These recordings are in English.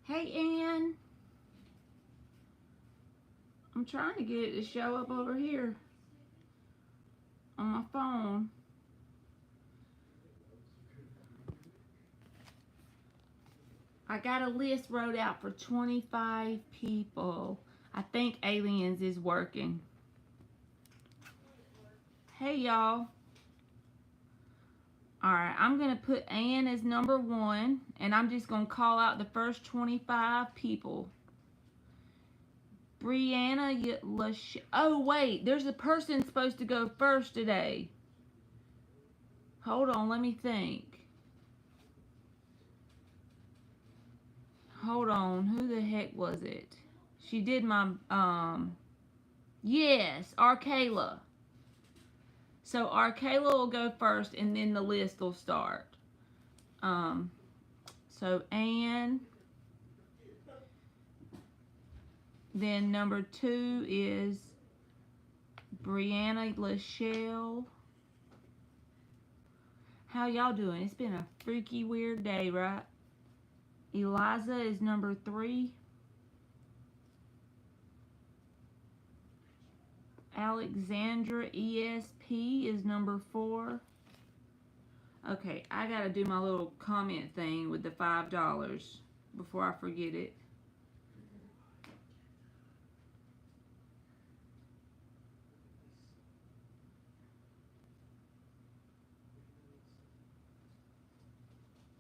Hey, Ann. I'm trying to get it to show up over here on my phone. I got a list wrote out for 25 people. I think Aliens is working. Hey, y'all. Alright, I'm going to put Ann as number 1, and I'm just going to call out the first 25 people. Brianna, oh wait, there's a person supposed to go first today. Hold on, let me think. Hold on, who the heck was it? She did my, yes, Arkayla. So Arkayla will go first, and then the list will start. So Ann. Then number 2 is Brianna Lachelle. How y'all doing? It's been a freaky weird day, right? Eliza is number 3. Alexandra ESP is number 4. Okay, I gotta do my little comment thing with the $5 before I forget it.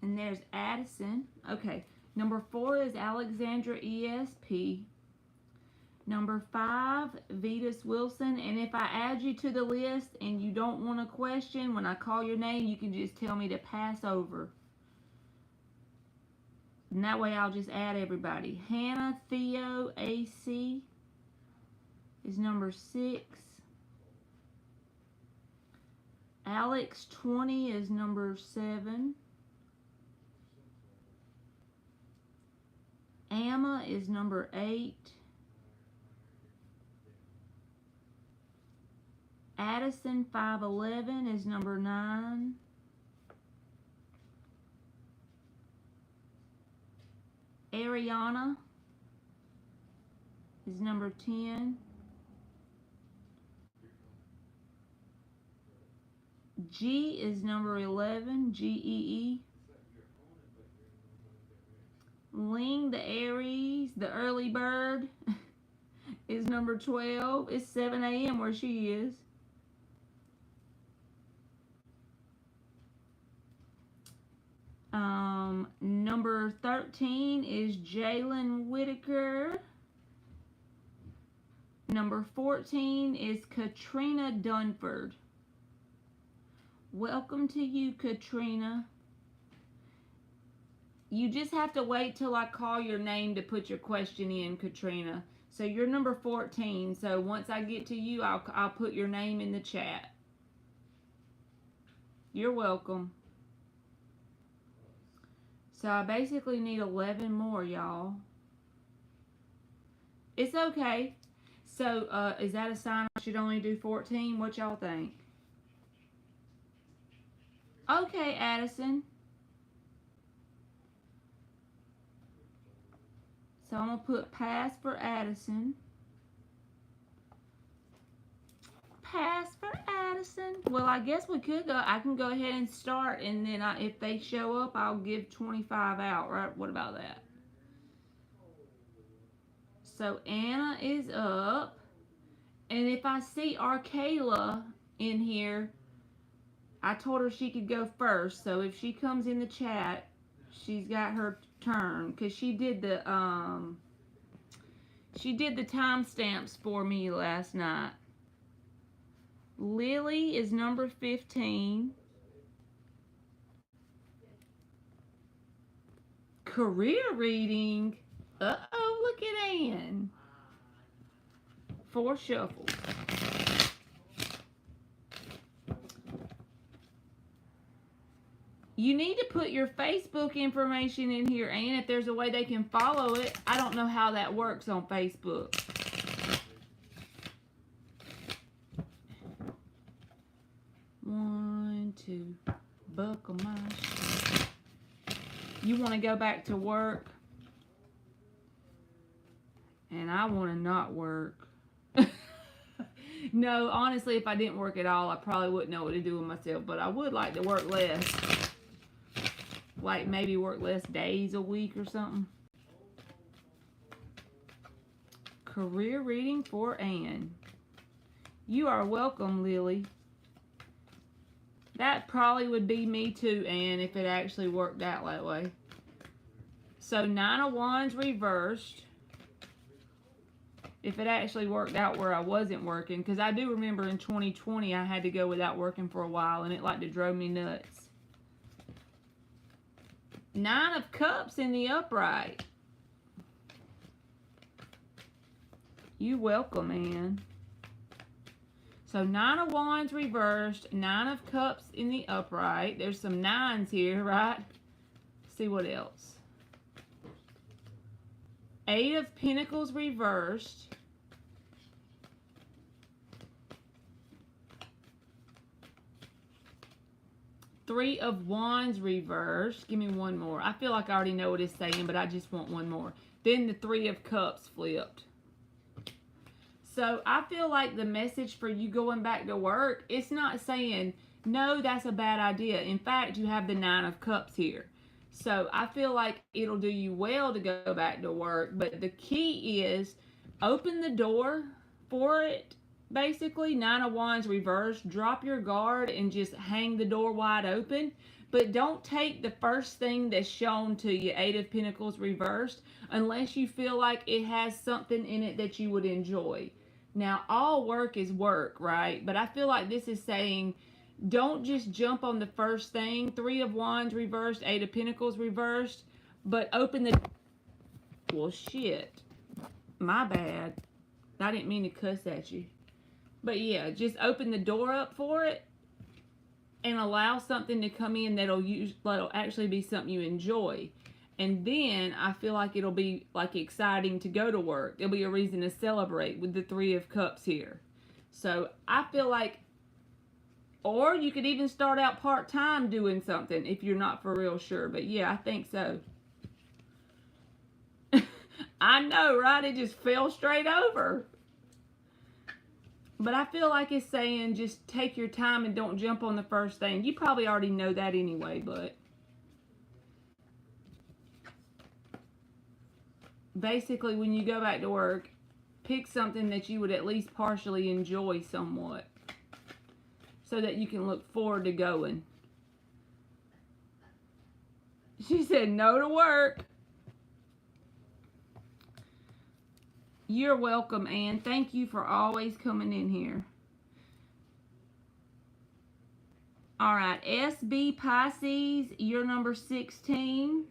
And there's Addison. Okay, number 4 is Alexandra ESP. Number 5, Vetus Wilson. And if I add you to the list and you don't want a question, when I call your name, you can just tell me to pass over. And that way I'll just add everybody. Hannah Theo AC is number 6. Alex 20 is number 7. Amma is number 8. Addison 511 is number 9. Ariana is number 10. G is number 11, G-E-E. Ling, the Aries, the early bird, is number 12. It's 7 a.m. where she is. Number 13 is Jalen Whitaker. Number 14 is Katrina Dunford. Welcome to you, Katrina. You just have to wait till I call your name to put your question in, Katrina. So you're number 14. So once I get to you, I'll put your name in the chat. You're welcome. So I basically need 11 more, y'all. It's okay. So is that a sign I should only do 14? What y'all think? Okay, Addison. So I'm going to put pass for Addison. Pass for Addison. Well, I guess we could go. I can go ahead and start, and then if they show up, I'll give 25 out, right? What about that? So Anna is up. And if I see Arkayla in here, I told her she could go first. So if she comes in the chat, she's got her turn, because she did the timestamps for me last night. Lily is number 15. Career reading. Uh-oh, look at Ann. 4 shuffles. You need to put your Facebook information in here, Ann, if there's a way they can follow it. I don't know how that works on Facebook. One, two, buckle my shoe. You want to go back to work? And I want to not work. No, honestly, if I didn't work at all, I probably wouldn't know what to do with myself. But I would like to work less. Like maybe work less days a week or something. Career reading for Anne. You are welcome, Lily. That probably would be me too, Anne, if it actually worked out that way. So 9 of Wands reversed. If it actually worked out where I wasn't working. Because I do remember in 2020 I had to go without working for a while. And it like to drove me nuts. 9 of Cups in the upright. You welcome, Anne. So 9 of Wands reversed. 9 of Cups in the upright. There's some 9s here, right? Let's see what else. 8 of Pentacles reversed. 3 of Wands reversed. Give me one more. I feel like I already know what it's saying, but I just want one more. Then the 3 of Cups flipped. So I feel like the message for you going back to work, it's not saying, no, that's a bad idea. In fact, you have the 9 of Cups here. So I feel like it'll do you well to go back to work. But the key is open the door for it. Basically, 9 of Wands reversed. Drop your guard and just hang the door wide open. But don't take the first thing that's shown to you, 8 of Pentacles reversed, unless you feel like it has something in it that you would enjoy. Now, all work is work, right? But I feel like this is saying, don't just jump on the first thing. 3 of Wands reversed, 8 of Pentacles reversed, but open the... Well, shit. My bad. I didn't mean to cuss at you. But yeah, just open the door up for it and allow something to come in that'll actually be something you enjoy. And then I feel like it'll be like exciting to go to work. There'll be a reason to celebrate with the 3 of Cups here. So I feel like, or you could even start out part-time doing something if you're not for real sure. But yeah, I think so. I know, right? It just fell straight over. But I feel like it's saying just take your time and don't jump on the first thing. You probably already know that anyway, but basically when you go back to work, pick something that you would at least partially enjoy somewhat so that you can look forward to going. She said no to work. You're welcome, Anne. Thank you for always coming in here. All right, SB Pisces, you're number 16.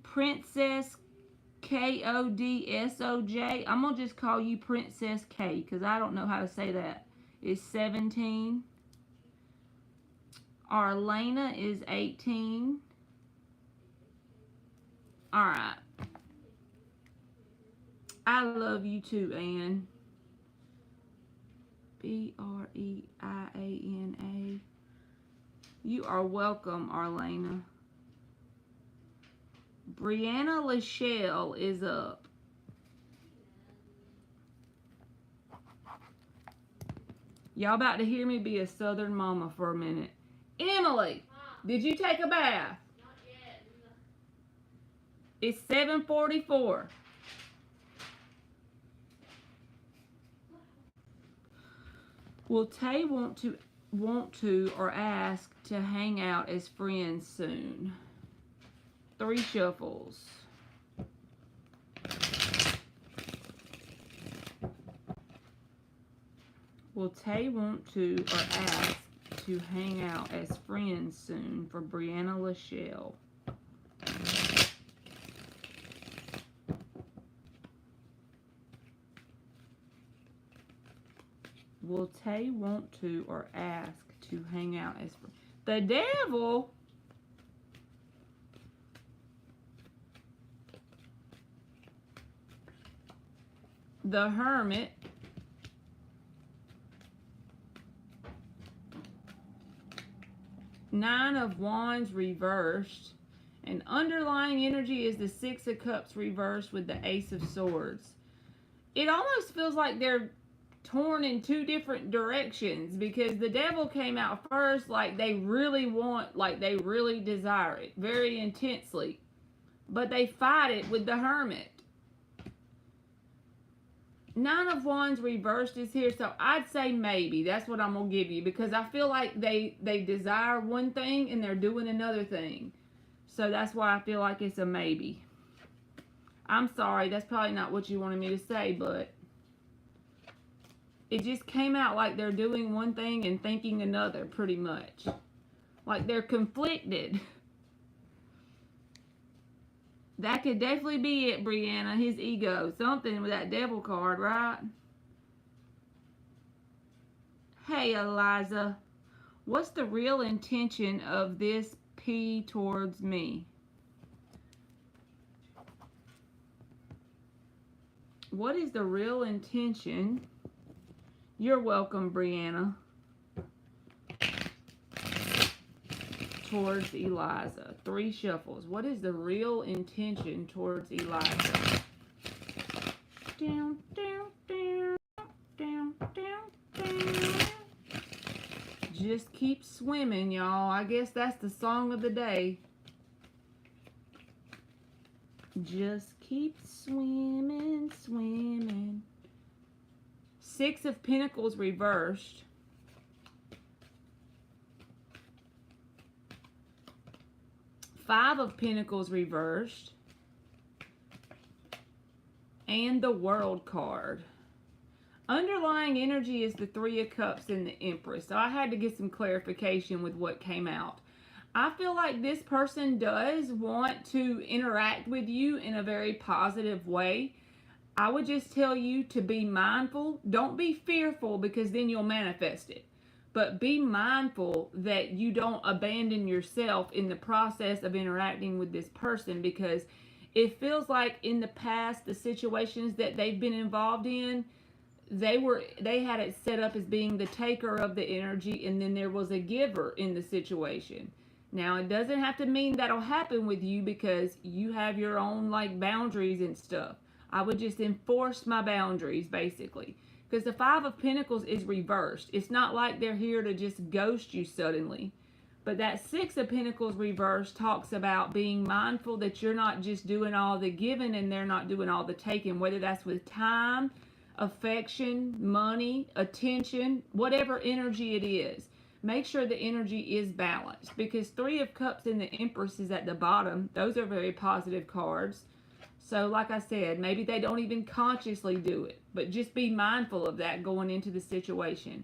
Princess KODSOJ. I'm going to just call you Princess K because I don't know how to say that. Is 17. Arlena is 18. All right. I love you too, Anne. BREIANA. You are welcome, Arlena. Brianna Lachelle is up. Y'all about to hear me be a Southern mama for a minute. Emily, did you take a bath? Not yet. It's 7:44. Will Tay want to or ask to hang out as friends soon? 3 shuffles. Will Tay want to or ask to hang out as friends soon for Brianna Lachelle? Will Tay want to or ask to hang out as friends? The Devil? The Hermit. Nine of Wands reversed. And underlying energy is the Six of Cups reversed with the Ace of Swords. It almost feels like they're torn in two different directions, because the Devil came out first like they really want, like they really desire it very intensely, but they fight it with the Hermit. Nine of Wands reversed is here, so I'd say maybe. That's what I'm going to give you, because I feel like they desire one thing and they're doing another thing. So that's why I feel like it's a maybe. I'm sorry, that's probably not what you wanted me to say, but it just came out like they're doing one thing and thinking another, pretty much. Like they're conflicted. That could definitely be it, Brianna. His ego. Something with that Devil card, right? Hey, Eliza. What's the real intention of this P towards me? What is the real intention? You're welcome, Brianna. Towards Eliza. 3 shuffles. What is the real intention towards Eliza? Down, down, down, down, down, down. Just keep swimming, y'all. I guess that's the song of the day. Just keep swimming, swimming. 6 of Pentacles reversed. 5 of Pentacles reversed. And the World card. Underlying energy is the 3 of Cups and the Empress. So I had to get some clarification with what came out. I feel like this person does want to interact with you in a very positive way. I would just tell you to be mindful. Don't be fearful, because then you'll manifest it. But be mindful that you don't abandon yourself in the process of interacting with this person, because it feels like in the past, the situations that they've been involved in, they had it set up as being the taker of the energy, and then there was a giver in the situation. Now, it doesn't have to mean that'll happen with you, because you have your own like boundaries and stuff. I would just enforce my boundaries, basically. Because the 5 of Pentacles is reversed. It's not like they're here to just ghost you suddenly. But that 6 of Pentacles reversed talks about being mindful that you're not just doing all the giving and they're not doing all the taking. Whether that's with time, affection, money, attention, whatever energy it is. Make sure the energy is balanced. Because 3 of Cups and the Empress is at the bottom. Those are very positive cards. So like I said, maybe they don't even consciously do it, but just be mindful of that going into the situation.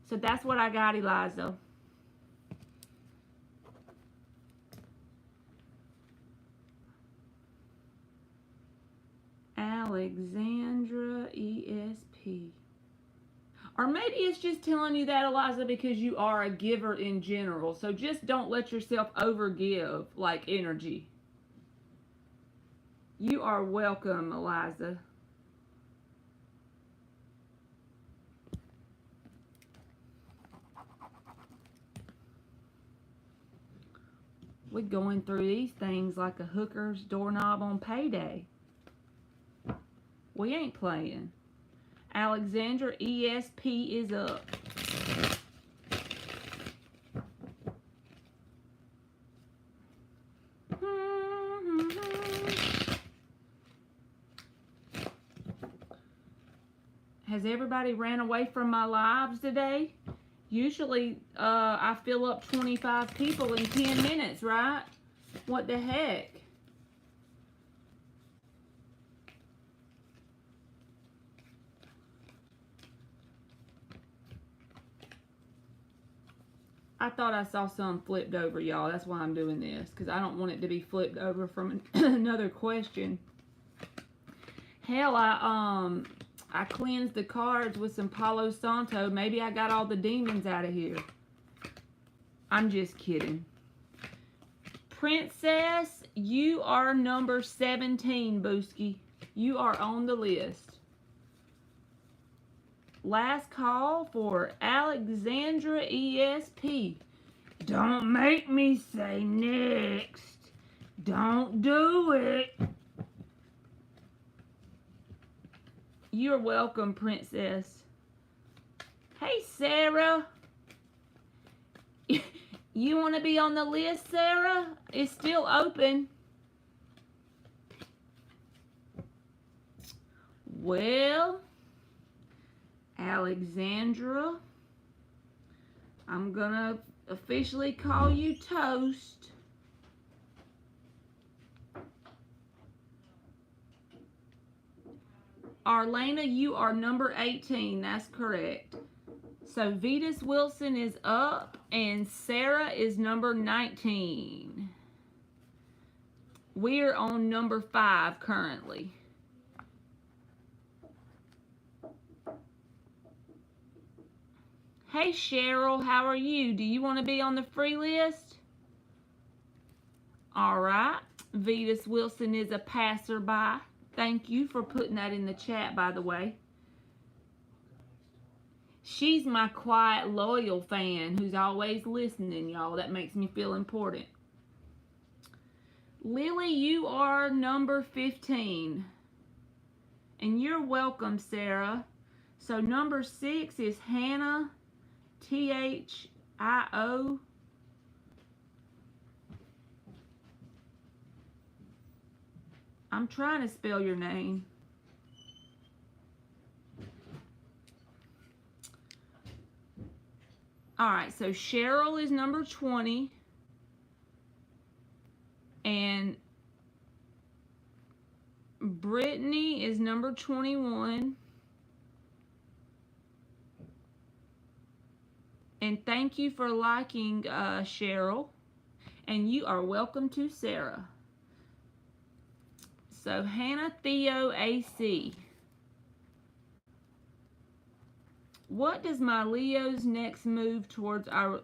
So that's what I got, Eliza. Alexandra ESP. Or maybe it's just telling you that, Eliza, because you are a giver in general. So just don't let yourself overgive like energy. You are welcome, Eliza. We're going through these things like a hooker's doorknob on payday. We ain't playing. Alexandra ESP is up. Has everybody ran away from my lives today? Usually, I fill up 25 people in 10 minutes, right? What the heck? I thought I saw some flipped over, y'all. That's why I'm doing this, because I don't want it to be flipped over from another question. Hell, I cleansed the cards with some Palo Santo. Maybe I got all the demons out of here. I'm just kidding. Princess, you are number 17, Booski. You are on the list. Last call for Alexandra ESP. Don't make me say next. Don't do it. You're welcome, Princess. Hey, Sarah. You want to be on the list, Sarah? It's still open. Well, Alexandra, I'm gonna officially call you toast. Arlena, you are number 18. That's correct. So Vetus Wilson is up and Sarah is number 19. We're on number 5 currently. Hey Cheryl, how are you? Do you want to be on the free list? All right. Vetus Wilson is a passerby. Thank you for putting that in the chat, by the way. She's my quiet, loyal fan who's always listening, y'all. That makes me feel important. Lily, you are number 15. And you're welcome, Sarah. So number 6 is Hannah, Thio. I'm trying to spell your name. Alright, so Cheryl is number 20. And Brittany is number 21. And thank you for liking Cheryl. And you are welcome to Sarah. So Hannah, Thio, AC. What does my Leo's next move towards our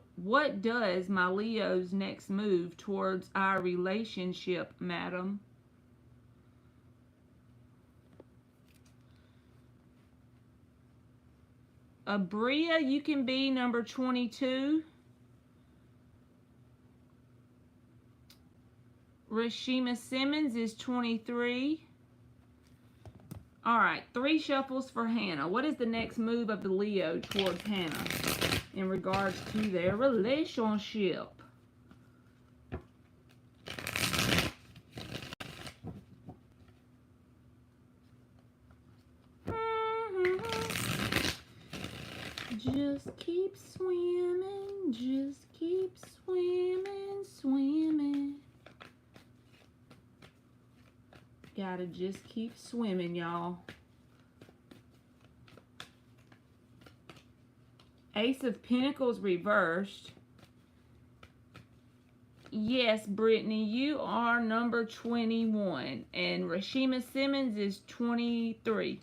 relationship, madam? Bria, you can be number 22. Rashima Simmons is 23. All right, 3 shuffles for Hannah. What is the next move of the Leo towards Hannah in regards to their relationship? Just keep swimming, just keep swimming, swimming. Gotta just keep swimming, y'all. Ace of Pentacles reversed. Yes, Brittany, you are number 21. And Rashima Simmons is 23.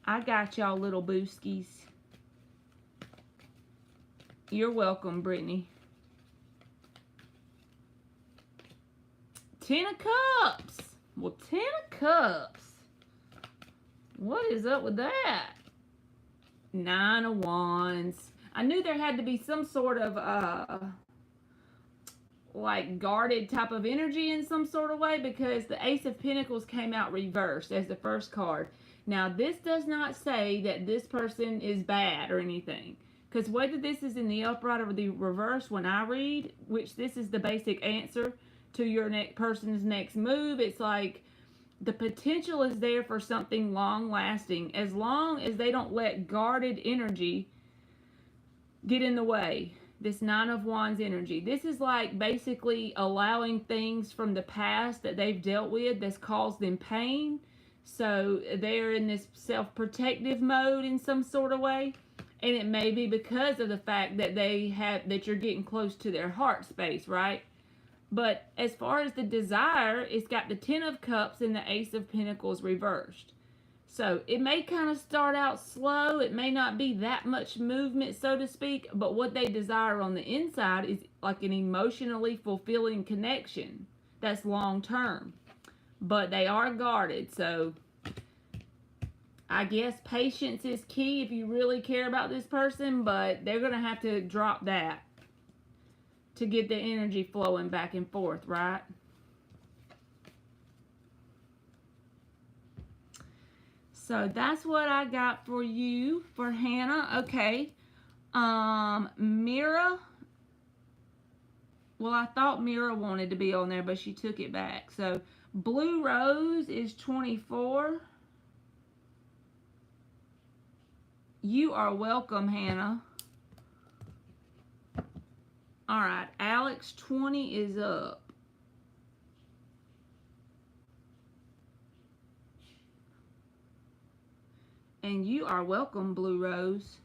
I got y'all, little booskies. You're welcome, Brittany. 10 of Cups. Well, 10 of Cups. What is up with that? 9 of Wands. I knew there had to be some sort of, like, guarded type of energy in some sort of way, because the Ace of Pentacles came out reversed as the first card. Now, this does not say that this person is bad or anything. Because whether this is in the upright or the reverse when I read, which this is the basic answer to your person's next move, it's like the potential is there for something long lasting, as long as they don't let guarded energy get in the way. This 9 of Wands energy, this is like basically allowing things from the past that they've dealt with that's caused them pain, so they're in this self-protective mode in some sort of way. And it may be because of the fact that that you're getting close to their heart space, right? But as far as the desire, it's got the 10 of Cups and the Ace of Pentacles reversed. So it may kind of start out slow. It may not be that much movement, so to speak. But what they desire on the inside is like an emotionally fulfilling connection that's long term. But they are guarded. So I guess patience is key if you really care about this person. But they're going to have to drop that to get the energy flowing back and forth, right? So that's what I got for you, for Hannah. Okay. Mira. Well, I thought Mira wanted to be on there, but she took it back. So Blue Rose is 24. You are welcome, Hannah. All right, Alex 20 is up. And you are welcome, Blue Rose.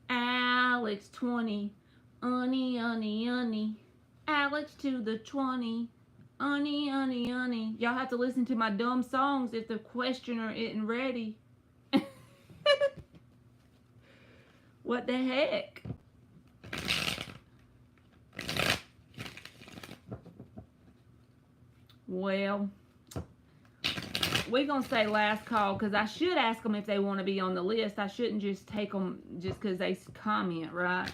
Alex 20. Uni. Alex to the 20. Uni. Y'all have to listen to my dumb songs if the questioner isn't ready. What the heck? Well, we're going to say last call because I should ask them if they want to be on the list. I shouldn't just take them just because they comment, right?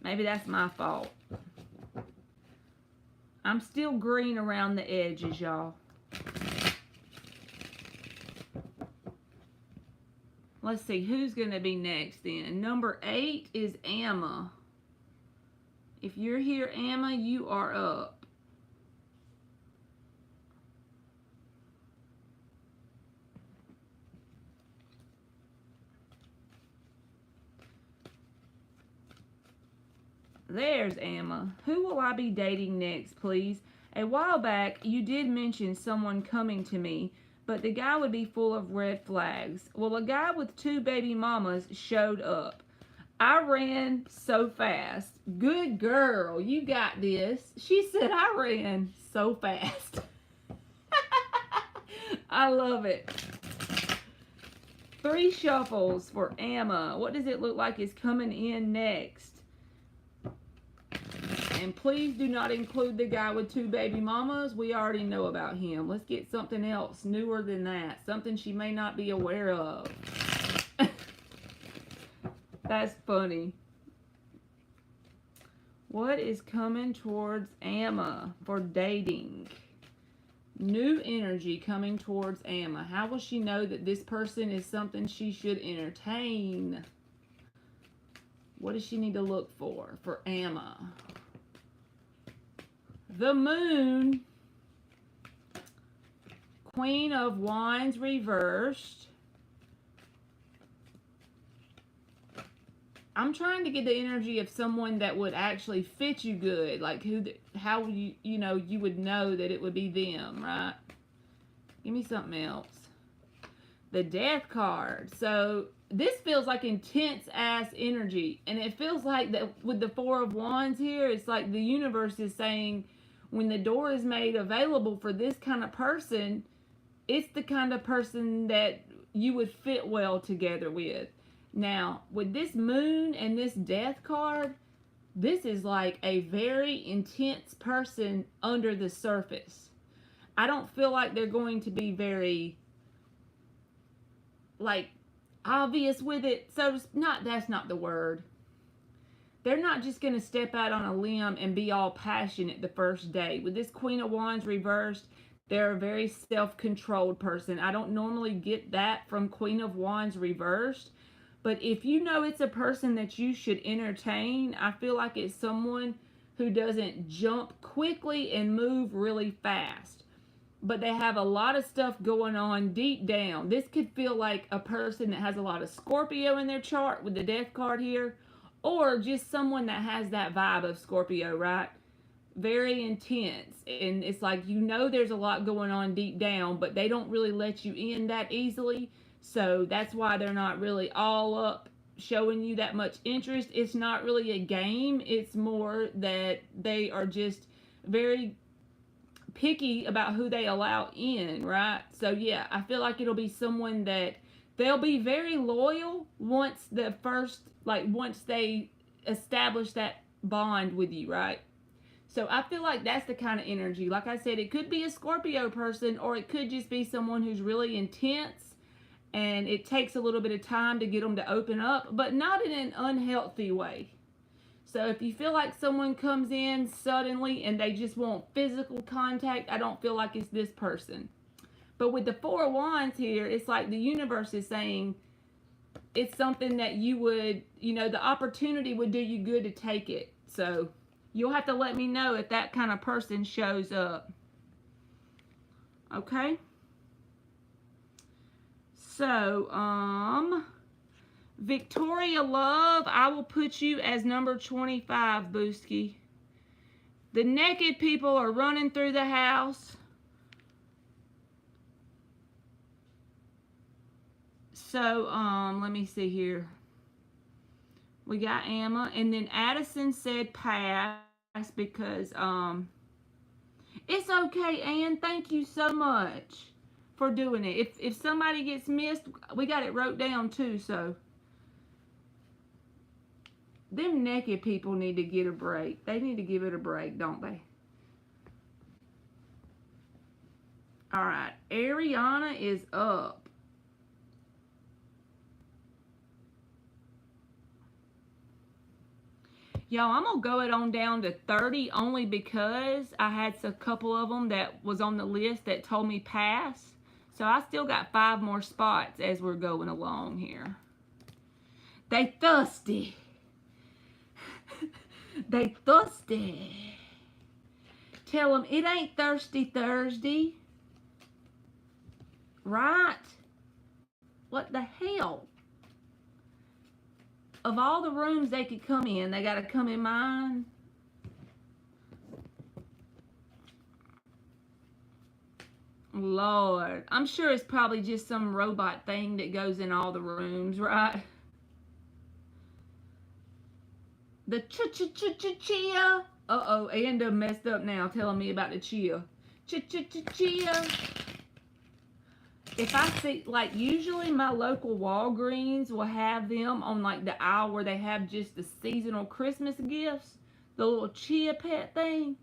Maybe that's my fault. I'm still green around the edges, y'all. Let's see, who's going to be next then? Number 8 is Emma. If you're here, Emma, you are up. There's Emma. Who will I be dating next, please? A while back, you did mention someone coming to me, but the guy would be full of red flags. Well, a guy with 2 baby mamas showed up. I ran so fast. Good girl, you got this. She said I ran so fast. I love it. 3 shuffles for Emma. What does it look like is coming in next? And please do not include the guy with 2 baby mamas. We already know about him. Let's get something else newer than that. Something she may not be aware of. That's funny. What is coming towards Emma for dating? New energy coming towards Emma. How will she know that this person is something she should entertain? What does she need to look for Emma? The Moon, Queen of Wands reversed. I'm trying to get the energy of someone that would actually fit you good, like how you would know that it would be them, right? Give me something else. The Death card. So this feels like intense ass energy, and it feels like that with the 4 of Wands here, it's like the universe is saying, when the door is made available for this kind of person, it's the kind of person that you would fit well together with. Now, with this Moon and this Death card, this is like a very intense person under the surface. I don't feel like they're going to be very, like, obvious with it. So, that's not the word. They're not just going to step out on a limb and be all passionate the first day. With this Queen of Wands reversed, they're a very self-controlled person. I don't normally get that from Queen of Wands reversed. But if you know it's a person that you should entertain, I feel like it's someone who doesn't jump quickly and move really fast. But they have a lot of stuff going on deep down. This could feel like a person that has a lot of Scorpio in their chart with the Death card here. Or just someone that has that vibe of Scorpio, right? Very intense. And it's like, there's a lot going on deep down, but they don't really let you in that easily. So that's why they're not really all up showing you that much interest. It's not really a game. It's more that they are just very picky about who they allow in, right? So yeah, I feel like it'll be someone that they'll be very loyal once once they establish that bond with you, right? So I feel like that's the kind of energy. Like I said, it could be a Scorpio person, or it could just be someone who's really intense and it takes a little bit of time to get them to open up, but not in an unhealthy way. So if you feel like someone comes in suddenly and they just want physical contact, I don't feel like it's this person. But with the Four of Wands here, it's like the universe is saying it's something that you would, the opportunity would do you good to take it. So you'll have to let me know if that kind of person shows up. Okay? So, Victoria Love, I will put you as number 25, Booski. The naked people are running through the house. So, let me see here. We got Emma, and then Addison said pass because, it's okay, Ann. Thank you so much for doing it. If somebody gets missed, we got it wrote down too, so. Them naked people need to get a break. They need to give it a break, don't they? Alright, Ariana is up. Y'all, I'm going to go it on down to 30 only because I had a couple of them that was on the list that told me pass. So I still got 5 more spots as we're going along here. They thirsty. They thirsty. Tell them it ain't Thirsty Thursday. Right? What the hell? Of all the rooms they could come in, they got to come in mine. Lord. I'm sure it's probably just some robot thing that goes in all the rooms, right? The chia. Uh-oh, Ann done messed up now telling me about the chia. Chia. If I see, like, usually my local Walgreens will have them on, like, the aisle where they have just the seasonal Christmas gifts. The little chia pet thing.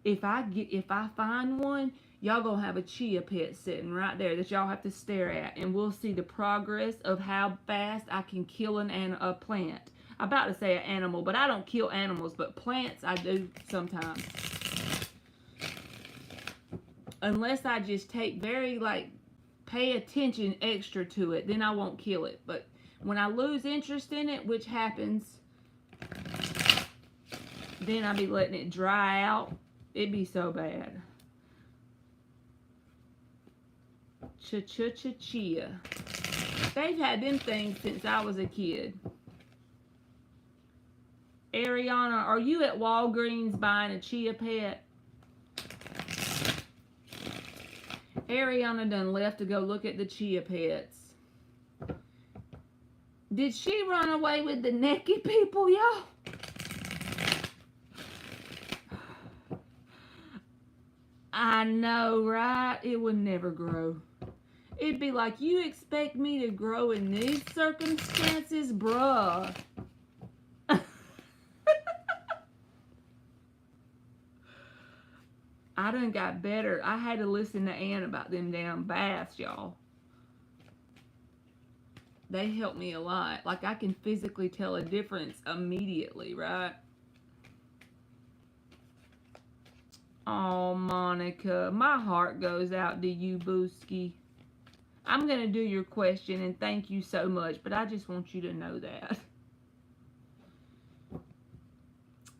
If I find one, y'all gonna have a chia pet sitting right there that y'all have to stare at. And we'll see the progress of how fast I can kill a plant. I'm about to say an animal, but I don't kill animals, but plants I do sometimes. Unless I just take pay attention extra to it, then I won't kill it. But when I lose interest in it, which happens, then I'll be letting it dry out. It'd be so bad. Chia. They've had them things since I was a kid. Ariana, are you at Walgreens buying a chia pet? Ariana done left to go look at the chia pets. Did she run away with the naked people, y'all? I know, right? It would never grow. It'd be like, you expect me to grow in these circumstances? Bruh. I done got better. I had to listen to Ann about them damn baths, y'all. They helped me a lot. Like, I can physically tell a difference immediately, right? Oh, Monica. My heart goes out to you, Booski. I'm going to do your question, and thank you so much, but I just want you to know that.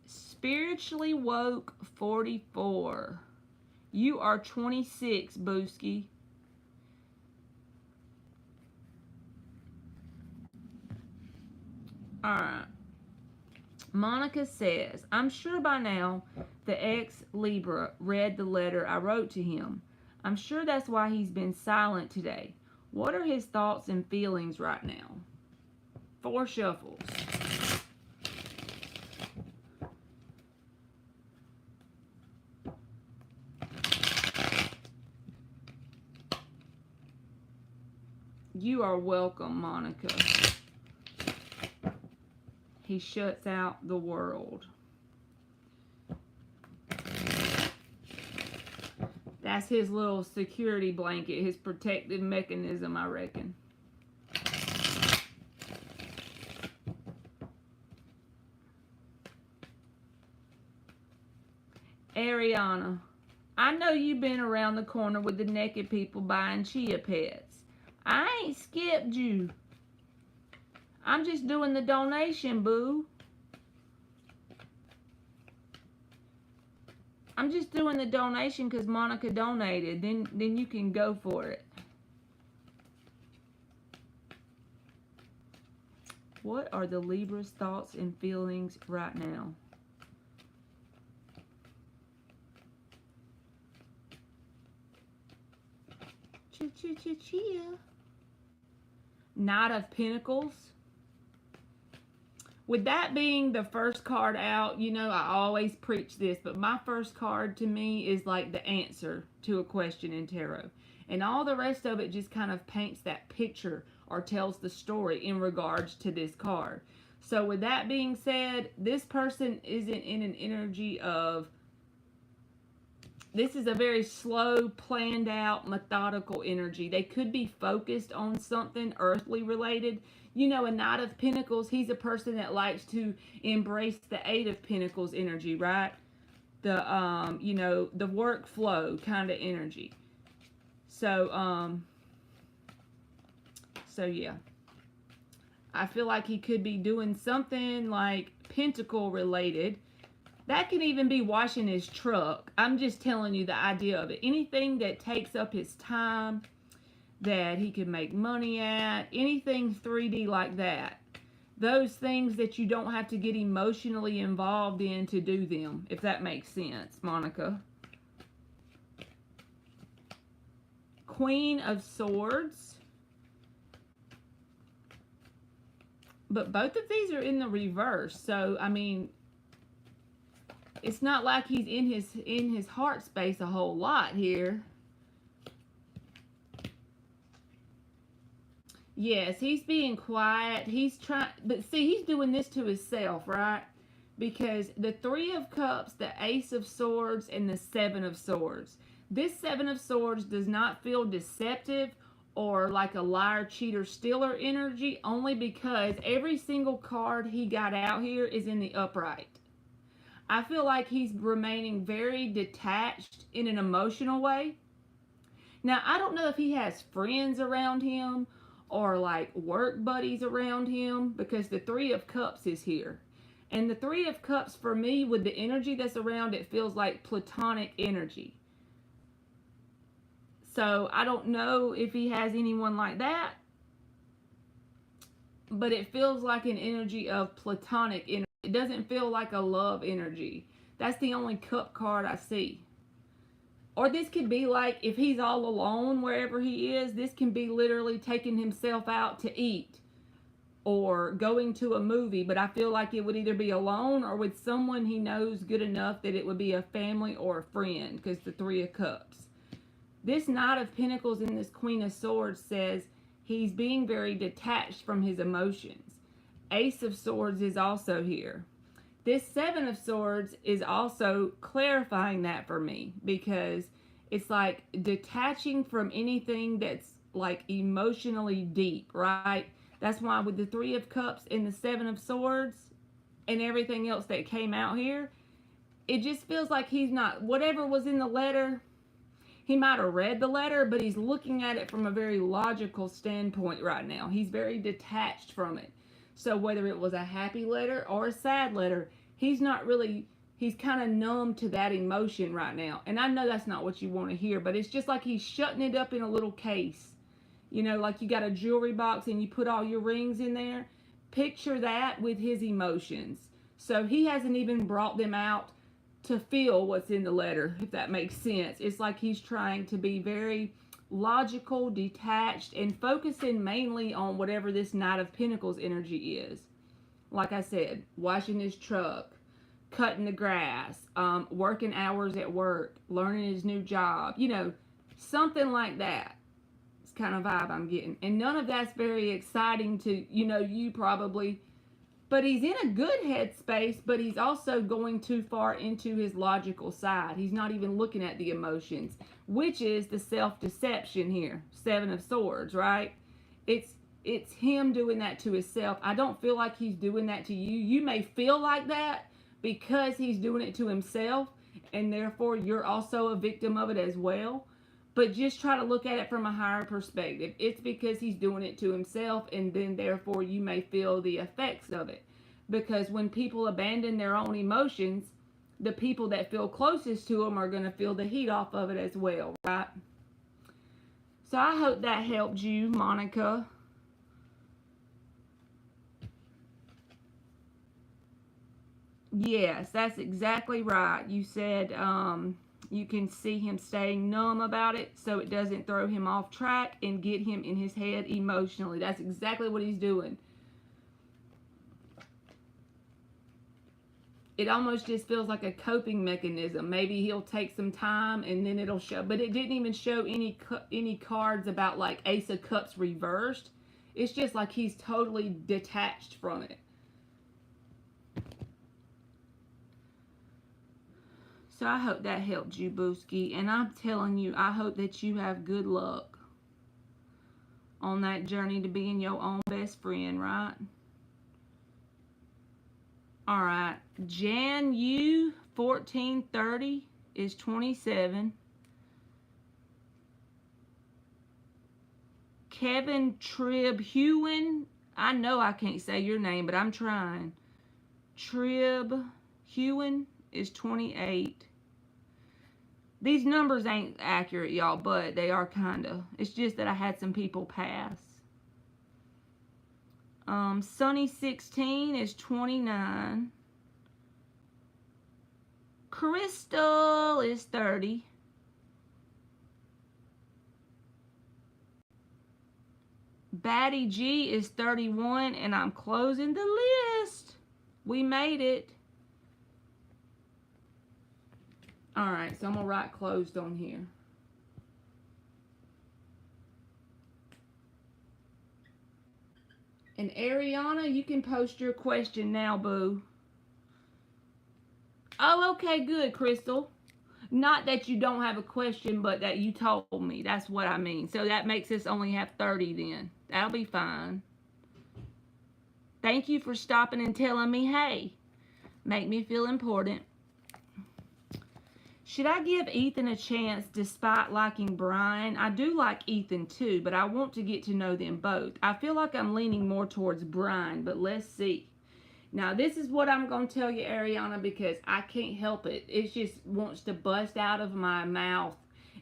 Spiritually Woke 44. You are 26, Booski. Alright. Monica says, I'm sure by now the ex-Libra read the letter I wrote to him. I'm sure that's why he's been silent today. What are his thoughts and feelings right now? 4 shuffles. You are welcome, Monica. He shuts out the world. That's his little security blanket, his protective mechanism, I reckon. Ariana, I know you've been around the corner with the naked people buying chia pets. I ain't skipped you. I'm just doing the donation, boo. I'm just doing the donation because Monica donated. Then you can go for it. What are the Libra's thoughts and feelings right now? Chia. Knight of Pentacles. With that being the first card out, you know, I always preach this, but my first card to me is like the answer to a question in tarot. And all the rest of it just kind of paints that picture or tells the story in regards to this card. So with that being said, this person isn't in an energy of, this is a very slow, planned out, methodical energy. They could be focused on something earthly related. You know, a Knight of Pentacles, he's a person that likes to embrace the Eight of Pentacles energy, right? The, you know, the workflow kind of energy. So, yeah. I feel like he could be doing something like pentacle related. That can even be washing his truck. I'm just telling you the idea of it. Anything that takes up his time, that he can make money at, anything 3D like that. Those things that you don't have to get emotionally involved in to do them, if that makes sense, Monica. Queen of Swords. But both of these are in the reverse. So, I mean, it's not like he's in his heart space a whole lot here. Yes, he's being quiet. He's trying, but see, he's doing this to himself, right? Because the Three of Cups, the Ace of Swords, and the Seven of Swords. This Seven of Swords does not feel deceptive or like a liar, cheater, stealer energy, only because every single card he got out here is in the upright. I feel like he's remaining very detached in an emotional way. Now, I don't know if he has friends around him or like work buddies around him, because the Three of Cups is here. And the Three of Cups, for me, with the energy that's around it, feels like platonic energy. So I don't know if he has anyone like that, but it feels like an energy of platonic energy. It doesn't feel like a love energy. That's the only cup card I see. Or this could be like, if he's all alone wherever he is, this can be literally taking himself out to eat or going to a movie. But I feel like it would either be alone or with someone he knows good enough that it would be a family or a friend, because the Three of Cups. This Knight of Pentacles and this Queen of Swords says he's being very detached from his emotions. Ace of Swords is also here. This Seven of Swords is also clarifying that for me, because it's like detaching from anything that's like emotionally deep, right? That's why with the Three of Cups and the Seven of Swords and everything else that came out here, it just feels like he's not, whatever was in the letter, he might have read the letter, but he's looking at it from a very logical standpoint right now. He's very detached from it. So whether it was a happy letter or a sad letter, he's not really, he's kind of numb to that emotion right now. And I know that's not what you want to hear, but it's just like he's shutting it up in a little case. You know, like you got a jewelry box and you put all your rings in there. Picture that with his emotions. So he hasn't even brought them out to feel what's in the letter, if that makes sense. It's like he's trying to be very logical, detached, and focusing mainly on whatever this Knight of Pentacles energy is. Like I said, washing his truck, cutting the grass, working hours at work, learning his new job, you know, something like that. It's kind of vibe I'm getting. And none of that's very exciting to, you know, you probably, but he's in a good headspace, but he's also going too far into his logical side. He's not even looking at the emotions, which is the self-deception here. Seven of Swords, right? It's him doing that to himself. I don't feel like he's doing that to you. You may feel like that because he's doing it to himself, and therefore you're also a victim of it as well. But just try to look at it from a higher perspective. It's because he's doing it to himself, and then therefore you may feel the effects of it. Because when people abandon their own emotions, the people that feel closest to them are going to feel the heat off of it as well, right? So I hope that helped you, Monica. Yes, that's exactly right. You said you can see him staying numb about it so it doesn't throw him off track and get him in his head emotionally. That's exactly what he's doing. It almost just feels like a coping mechanism. Maybe he'll take some time and then it'll show. But it didn't even show any cards about like Ace of Cups reversed. It's just like he's totally detached from it. So I hope that helped you, Booski. And I'm telling you, I hope that you have good luck on that journey to being your own best friend, right? Alright, Jan U 1430 is 27. Kevin Trib Hewen, I know I can't say your name, but I'm trying. Trib Hewen is 28. These numbers ain't accurate, y'all, but they are kinda. It's just that I had some people pass. Sunny 16 is 29. Crystal is 30. Batty G is 31, and I'm closing the list. We made it. Alright, so I'm going to write closed on here. And Ariana, you can post your question now, boo. Oh, okay, good, Crystal. Not that you don't have a question, but that you told me. That's what I mean. So that makes us only have 30 then. That'll be fine. Thank you for stopping and telling me, hey. Make me feel important. Should I give Ethan a chance despite liking Brian? I do like Ethan too, but I want to get to know them both. I feel like I'm leaning more towards Brian, but let's see. Now, this is what I'm going to tell you, Ariana, because I can't help it. It just wants to bust out of my mouth.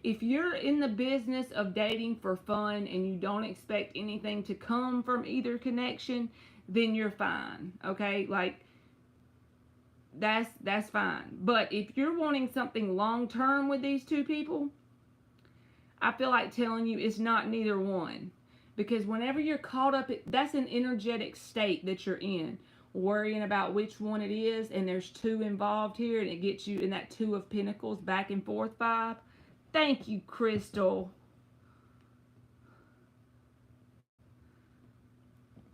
If you're in the business of dating for fun and you don't expect anything to come from either connection, then you're fine, okay? Like, that's fine. But if you're wanting something long-term with these two people, I feel like telling you it's not neither one. Because whenever you're caught up, that's an energetic state that you're in. Worrying about which one it is, and there's two involved here, and it gets you in that Two of Pentacles back and forth vibe. Thank you, Crystal.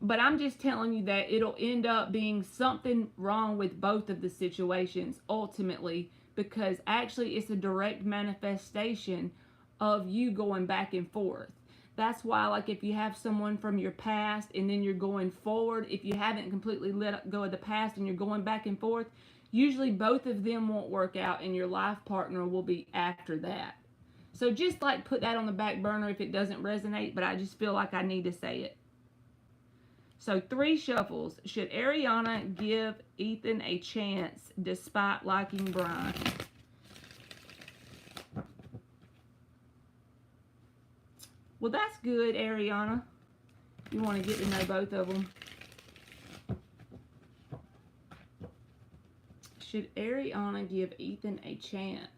But I'm just telling you that it'll end up being something wrong with both of the situations ultimately, because actually it's a direct manifestation of you going back and forth. That's why, like, if you have someone from your past and then you're going forward, if you haven't completely let go of the past and you're going back and forth, usually both of them won't work out and your life partner will be after that. So just, like, put that on the back burner if it doesn't resonate, but I just feel like I need to say it. So 3 shuffles. Should Ariana give Ethan a chance despite liking Brian? Well, that's good, Ariana. You want to get to know both of them. Should Ariana give Ethan a chance?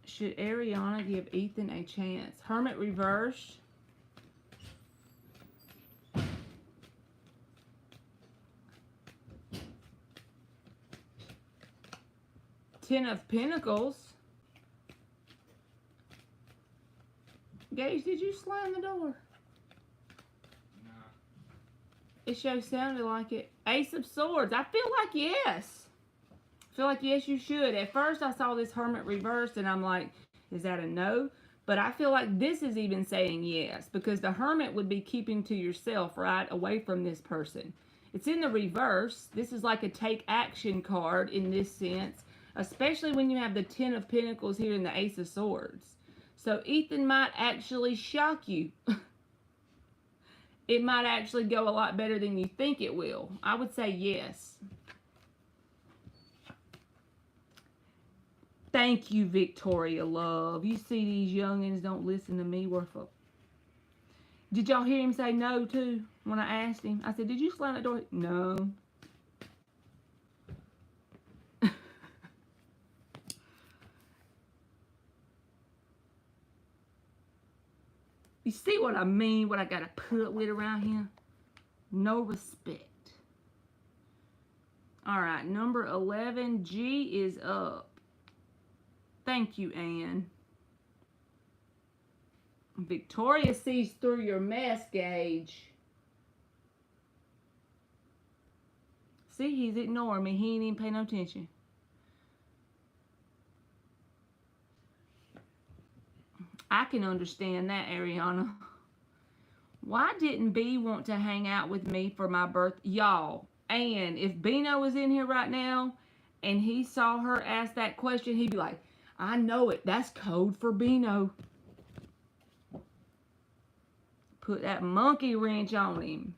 Should Ariana give Ethan a chance? Hermit reversed. Ten of Pentacles. Gage, did you slam the door? No. It sure sounded like it. Ace of Swords. I feel like yes. I feel like yes, you should. At first, I saw this Hermit reversed, and I'm like, is that a no? But I feel like this is even saying yes, because the Hermit would be keeping to yourself, right? Away from this person. It's in the reverse. This is like a take action card in this sense, especially when you have the Ten of Pentacles here and the Ace of Swords. So Ethan might actually shock you. It might actually go a lot better than you think it will. I would say yes. Thank you, Victoria Love. You see, these youngins don't listen to me worth a... Did y'all hear him say no, too, when I asked him? I said, did you slam that door? No. You see what I mean? What I got to put with around here? No respect. All right, number 11, G is up. Thank you, Anne. Victoria sees through your mess, Gage. See, he's ignoring me. He ain't even paying no attention. I can understand that, Ariana. Why didn't B want to hang out with me for my birth? Y'all, and if Bino was in here right now and he saw her ask that question, he'd be like, I know it. That's code for Bino. Put that monkey wrench on him.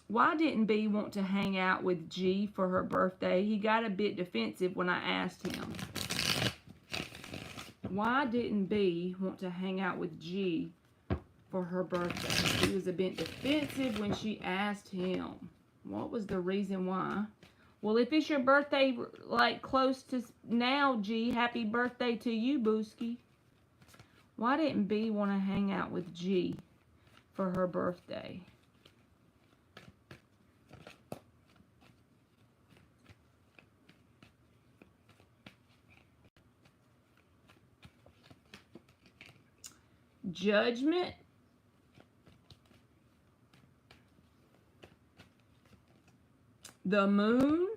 Why didn't B want to hang out with G for her birthday? He got a bit defensive when I asked him. Why didn't B want to hang out with G for her birthday? He was a bit defensive when she asked him. What was the reason why? Well, if it's your birthday, like, close to now, G, happy birthday to you, Booski. Why didn't B want to hang out with G for her birthday? Judgment. The Moon.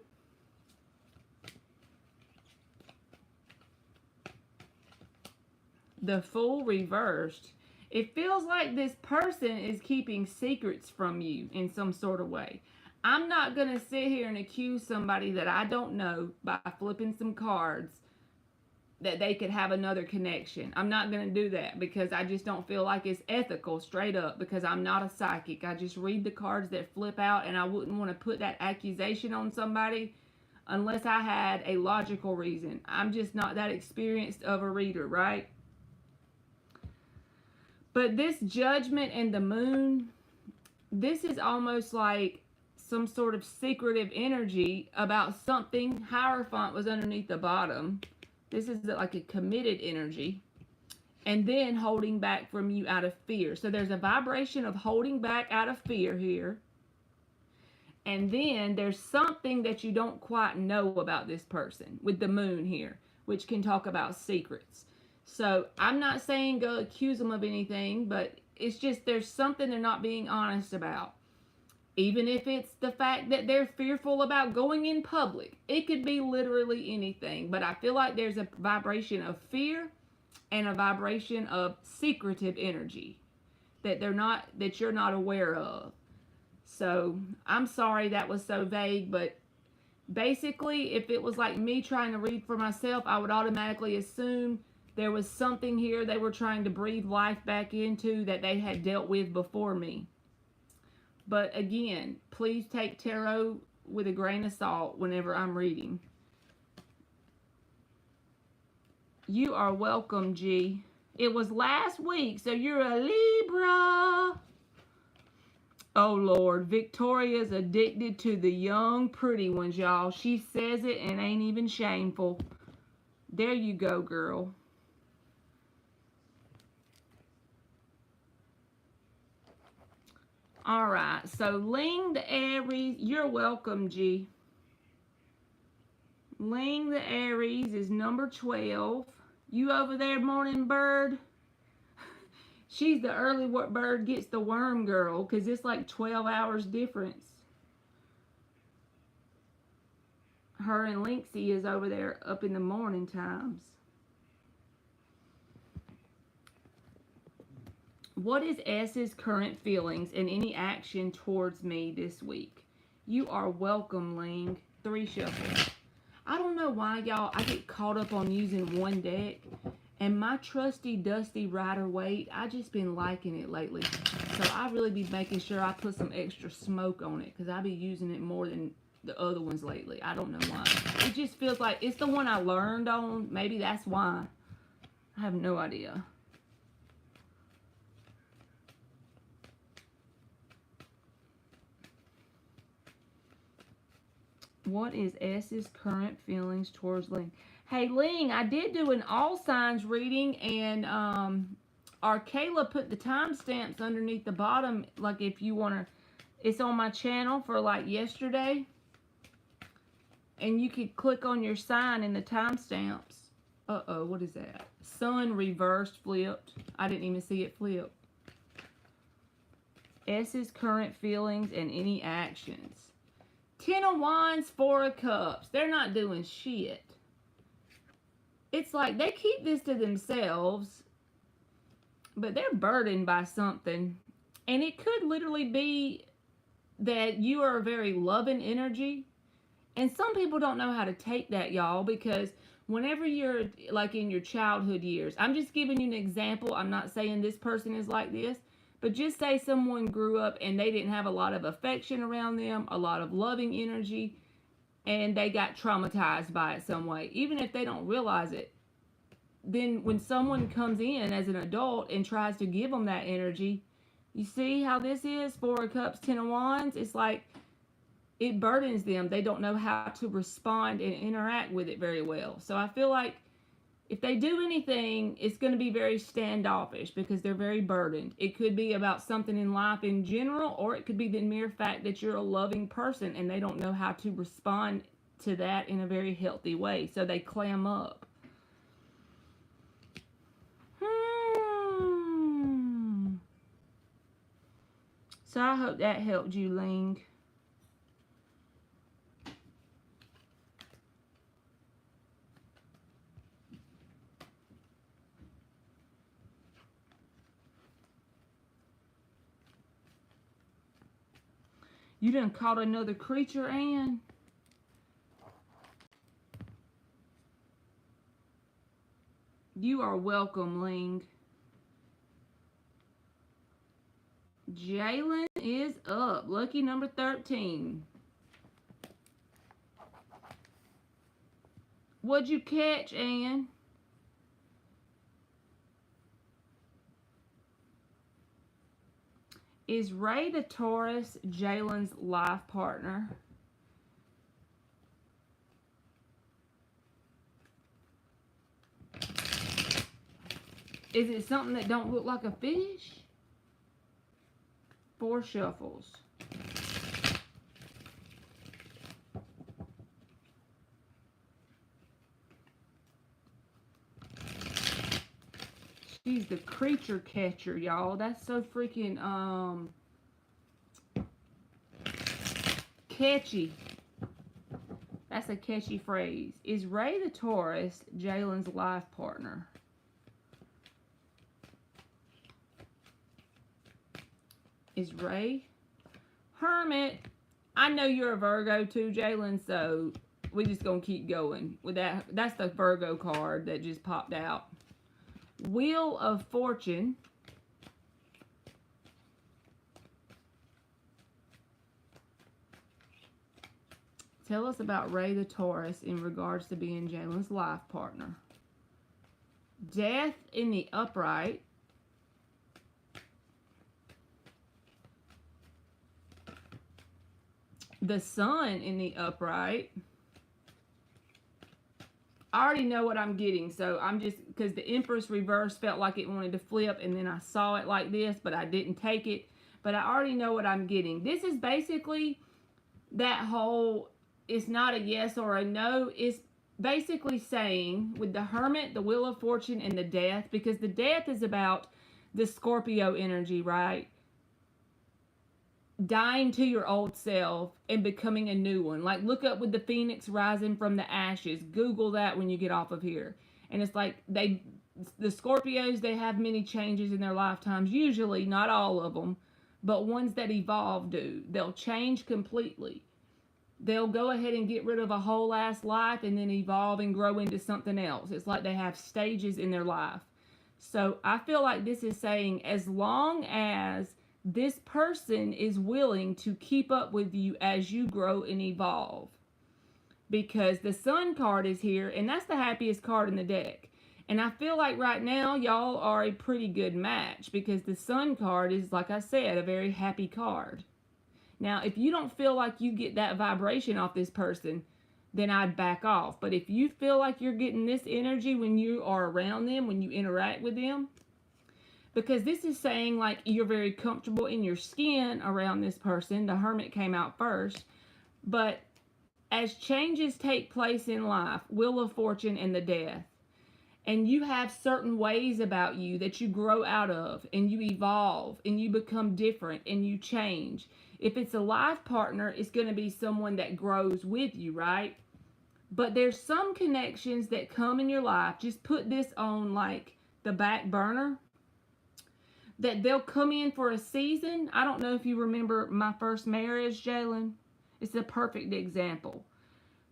The Fool reversed. It feels like this person is keeping secrets from you in some sort of way. I'm not going to sit here and accuse somebody that I don't know by flipping some cards that they could have another connection. I'm not going to do that because I just don't feel like it's ethical, straight up, because I'm not a psychic. I just read the cards that flip out, and I wouldn't want to put that accusation on somebody unless I had a logical reason. I'm just not that experienced of a reader, right? But this Judgment and the Moon, this is almost like some sort of secretive energy about something. Hierophant was underneath the bottom. This is like a committed energy. And then holding back from you out of fear. So there's a vibration of holding back out of fear here. And then there's something that you don't quite know about this person with the Moon here, which can talk about secrets. So I'm not saying go accuse them of anything, but it's just there's something they're not being honest about. Even if it's the fact that they're fearful about going in public. It could be literally anything. But I feel like there's a vibration of fear and a vibration of secretive energy that you're not aware of. So I'm sorry that was so vague, but basically if it was like me trying to read for myself, I would automatically assume there was something here they were trying to breathe life back into that they had dealt with before me. But again, please take tarot with a grain of salt whenever I'm reading. You are welcome, G. It was last week, so you're a Libra. Oh, Lord. Victoria's addicted to the young, pretty ones, y'all. She says it and ain't even shameful. There you go, girl. All right, so Ling the Aries, you're welcome, G. Ling the Aries is number 12. You over there, morning bird? She's the early bird gets the worm girl, because it's like 12 hours difference. Her and Linksy is over there up in the morning times. What is S's current feelings and any action towards me this week? You are welcome, Ling. 3 shuffles. I don't know why, y'all. I get caught up on using one deck. And my trusty, dusty Rider-Waite, I just been liking it lately. So I really be making sure I put some extra smoke on it. Because I be using it more than the other ones lately. I don't know why. It just feels like it's the one I learned on. Maybe that's why. I have no idea. What is S's current feelings towards Ling? Hey, Ling, I did do an all signs reading, and our Kayla put the timestamps underneath the bottom. Like, if you want to, it's on my channel for like yesterday. And you could click on your sign in the timestamps. Uh-oh, what is that? Sun reversed, flipped. I didn't even see it flip. S's current feelings and any actions. 10 of Wands, 4 of Cups. They're not doing shit. It's like they keep this to themselves, but they're burdened by something. And it could literally be that you are a very loving energy. And some people don't know how to take that, y'all, because whenever you're like in your childhood years, I'm just giving you an example. I'm not saying this person is like this. But just say someone grew up and they didn't have a lot of affection around them, a lot of loving energy, and they got traumatized by it some way. Even if they don't realize it, then when someone comes in as an adult and tries to give them that energy, you see how this is? 4 of Cups, 10 of Wands. It's like it burdens them. They don't know how to respond and interact with it very well. So I feel like if they do anything, it's going to be very standoffish because they're very burdened. It could be about something in life in general, or it could be the mere fact that you're a loving person and they don't know how to respond to that in a very healthy way. So they clam up. So I hope that helped you, Ling. You done caught another creature, Ann? You are welcome, Ling. Jalen is up. Lucky number 13. What'd you catch, Ann? Is Ray the Taurus Jalen's life partner? Is it something that don't look like a fish? 4 shuffles. She's the creature catcher, y'all. That's so freaking, catchy. That's a catchy phrase. Is Ray the Taurus Jalen's life partner? Is Ray? Hermit. I know you're a Virgo too, Jalen, so we just gonna keep going with that. That's the Virgo card that just popped out. Wheel of Fortune. Tell us about Ray the Taurus in regards to being Jalen's life partner. Death in the upright. The Sun in the upright. I already know what I'm getting, so I'm just, because the Empress reverse felt like it wanted to flip, and then I saw it like this, but I didn't take it. But I already know what I'm getting. This is basically that whole, it's not a yes or a no. It's basically saying, with the Hermit, the Wheel of Fortune, and the Death, because the Death is about the Scorpio energy, right? dying to your old self and becoming a new one. Like, look up with the phoenix rising from the ashes. Google that when you get off of here. And it's like the Scorpios, they have many changes in their lifetimes. Usually, not all of them, but ones that evolve do. They'll change completely. They'll go ahead and get rid of a whole ass life and then evolve and grow into something else. It's like they have stages in their life. So I feel like this is saying, as long as this person is willing to keep up with you as you grow and evolve. Because the Sun card is here, and that's the happiest card in the deck. And I feel like right now, y'all are a pretty good match, because the Sun card is, like I said, a very happy card. Now, if you don't feel like you get that vibration off this person, then I'd back off. But if you feel like you're getting this energy when you are around them, when you interact with them, because this is saying like you're very comfortable in your skin around this person. The Hermit came out first. But as changes take place in life, Wheel of Fortune and the Death, and you have certain ways about you that you grow out of, and you evolve, and you become different, and you change. If it's a life partner, it's going to be someone that grows with you, right? But there's some connections that come in your life. Just put this on like the back burner. That they'll come in for a season. I don't know if you remember my first marriage, Jalen. It's a perfect example.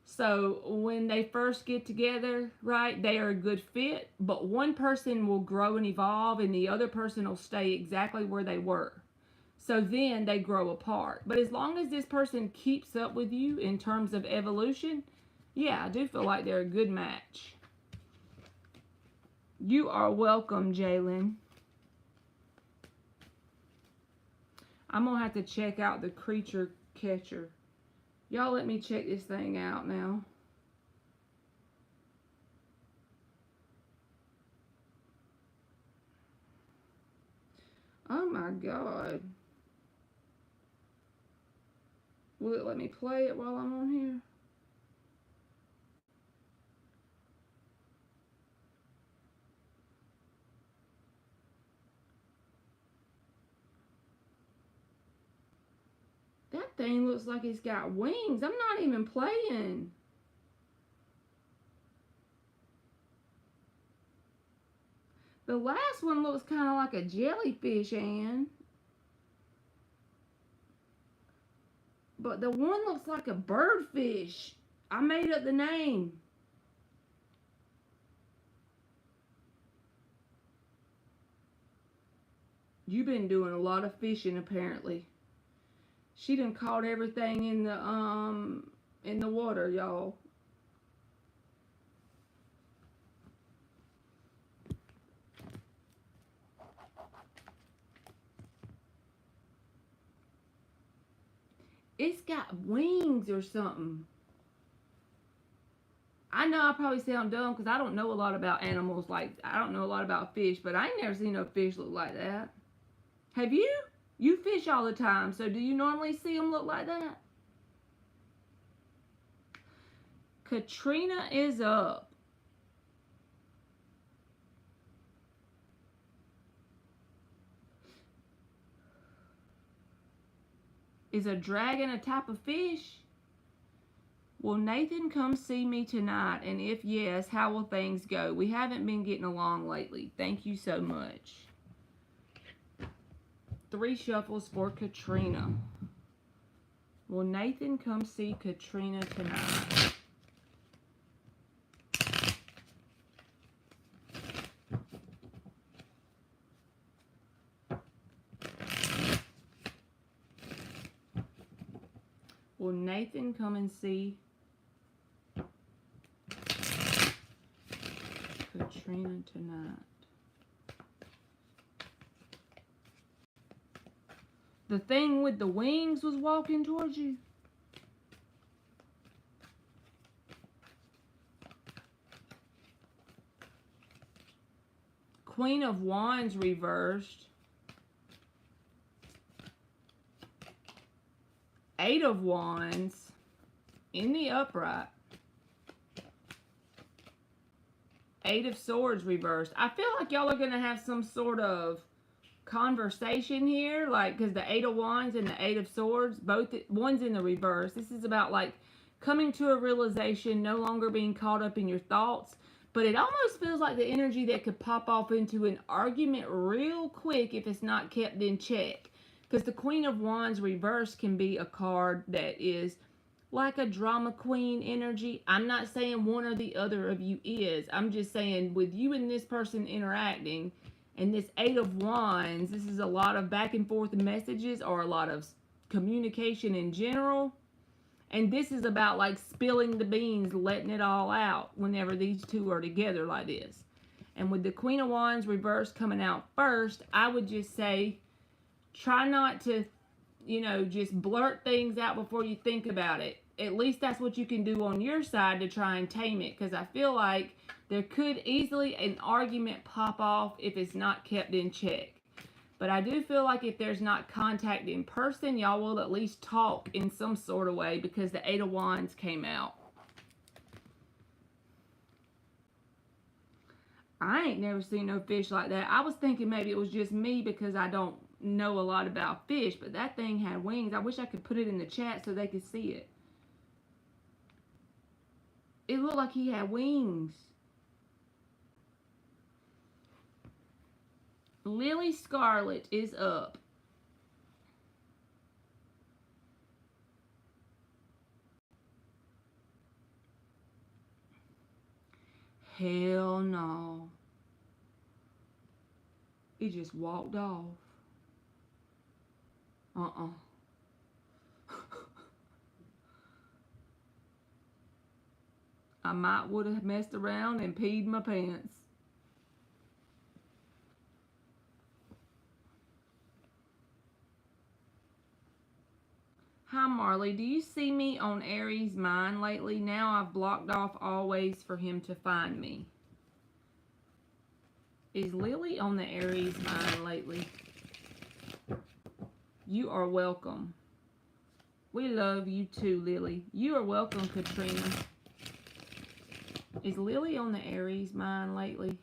So when they first get together, right, they are a good fit, but one person will grow and evolve and the other person will stay exactly where they were. So then they grow apart. But as long as this person keeps up with you in terms of evolution, yeah, I do feel like they're a good match. You are welcome, Jalen. I'm going to have to check out the creature catcher. Y'all let me check this thing out now. Oh my God. Will it let me play it while I'm on here? That thing looks like it's got wings. I'm not even playing. The last one looks kind of like a jellyfish, Anne. But the one looks like a birdfish. I made up the name. You've been doing a lot of fishing, apparently. She done caught everything in the water, y'all. It's got wings or something. I know I probably sound dumb because I don't know a lot about animals. Like, I don't know a lot about fish, but I ain't never seen no fish look like that. Have you? You fish all the time, so do you normally see them look like that? Katrina is up. Is a dragon a type of fish? Will Nathan come see me tonight? And if yes, how will things go? We haven't been getting along lately. Thank you so much. 3 shuffles for Katrina. Will Nathan come see Katrina tonight? Will Nathan come and see Katrina tonight? The thing with the wings was walking towards you? Queen of Wands reversed. 8 of Wands in the upright. 8 of Swords reversed. I feel like y'all are going to have some sort of conversation here, like, because the Eight of Wands and the Eight of Swords, both, one's in the reverse. This is about, like, coming to a realization, no longer being caught up in your thoughts. But it almost feels like the energy that could pop off into an argument real quick if it's not kept in check. Because the Queen of Wands reverse can be a card that is like a drama queen energy. I'm not saying one or the other of you is. I'm just saying with you and this person interacting, and this Eight of Wands, this is a lot of back and forth messages or a lot of communication in general. And this is about like spilling the beans, letting it all out whenever these two are together like this. And with the Queen of Wands reverse coming out first, I would just say, try not to, you know, just blurt things out before you think about it. At least that's what you can do on your side to try and tame it. Because I feel like there could easily an argument pop off if it's not kept in check. But I do feel like if there's not contact in person, y'all will at least talk in some sort of way because the Eight of Wands came out. I ain't never seen no fish like that. I was thinking maybe it was just me because I don't know a lot about fish, but that thing had wings. I wish I could put it in the chat so they could see it. It looked like he had wings. Lily Scarlet is up. Hell no. He just walked off. I might would have messed around and peed my pants. Hi Marley, do you see me on Aries' mind lately? Now I've blocked off all ways for him to find me. Is Lily on the Aries' mind lately? You are welcome. We love you too, Lily. You are welcome, Katrina. Is Lily on the Aries' mind lately?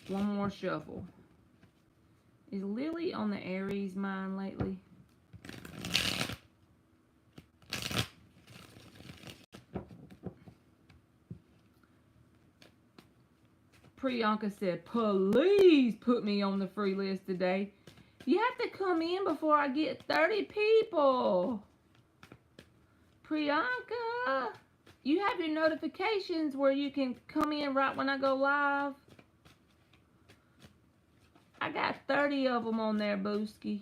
One more shuffle. Is Lily on the Aries' mind lately? Priyanka said, please put me on the free list today. You have to come in before I get 30 people. Priyanka, you have your notifications where you can come in right when I go live. I got 30 of them on there, Booski.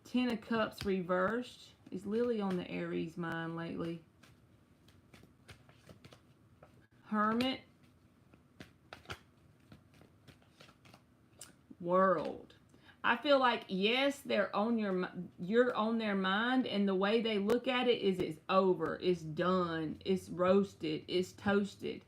10 of Cups reversed. Is Lily on the Aries' mind lately? Hermit. World. I feel like, yes, you're on their mind, and the way they look at it is it's over, it's done, it's roasted, it's toasted.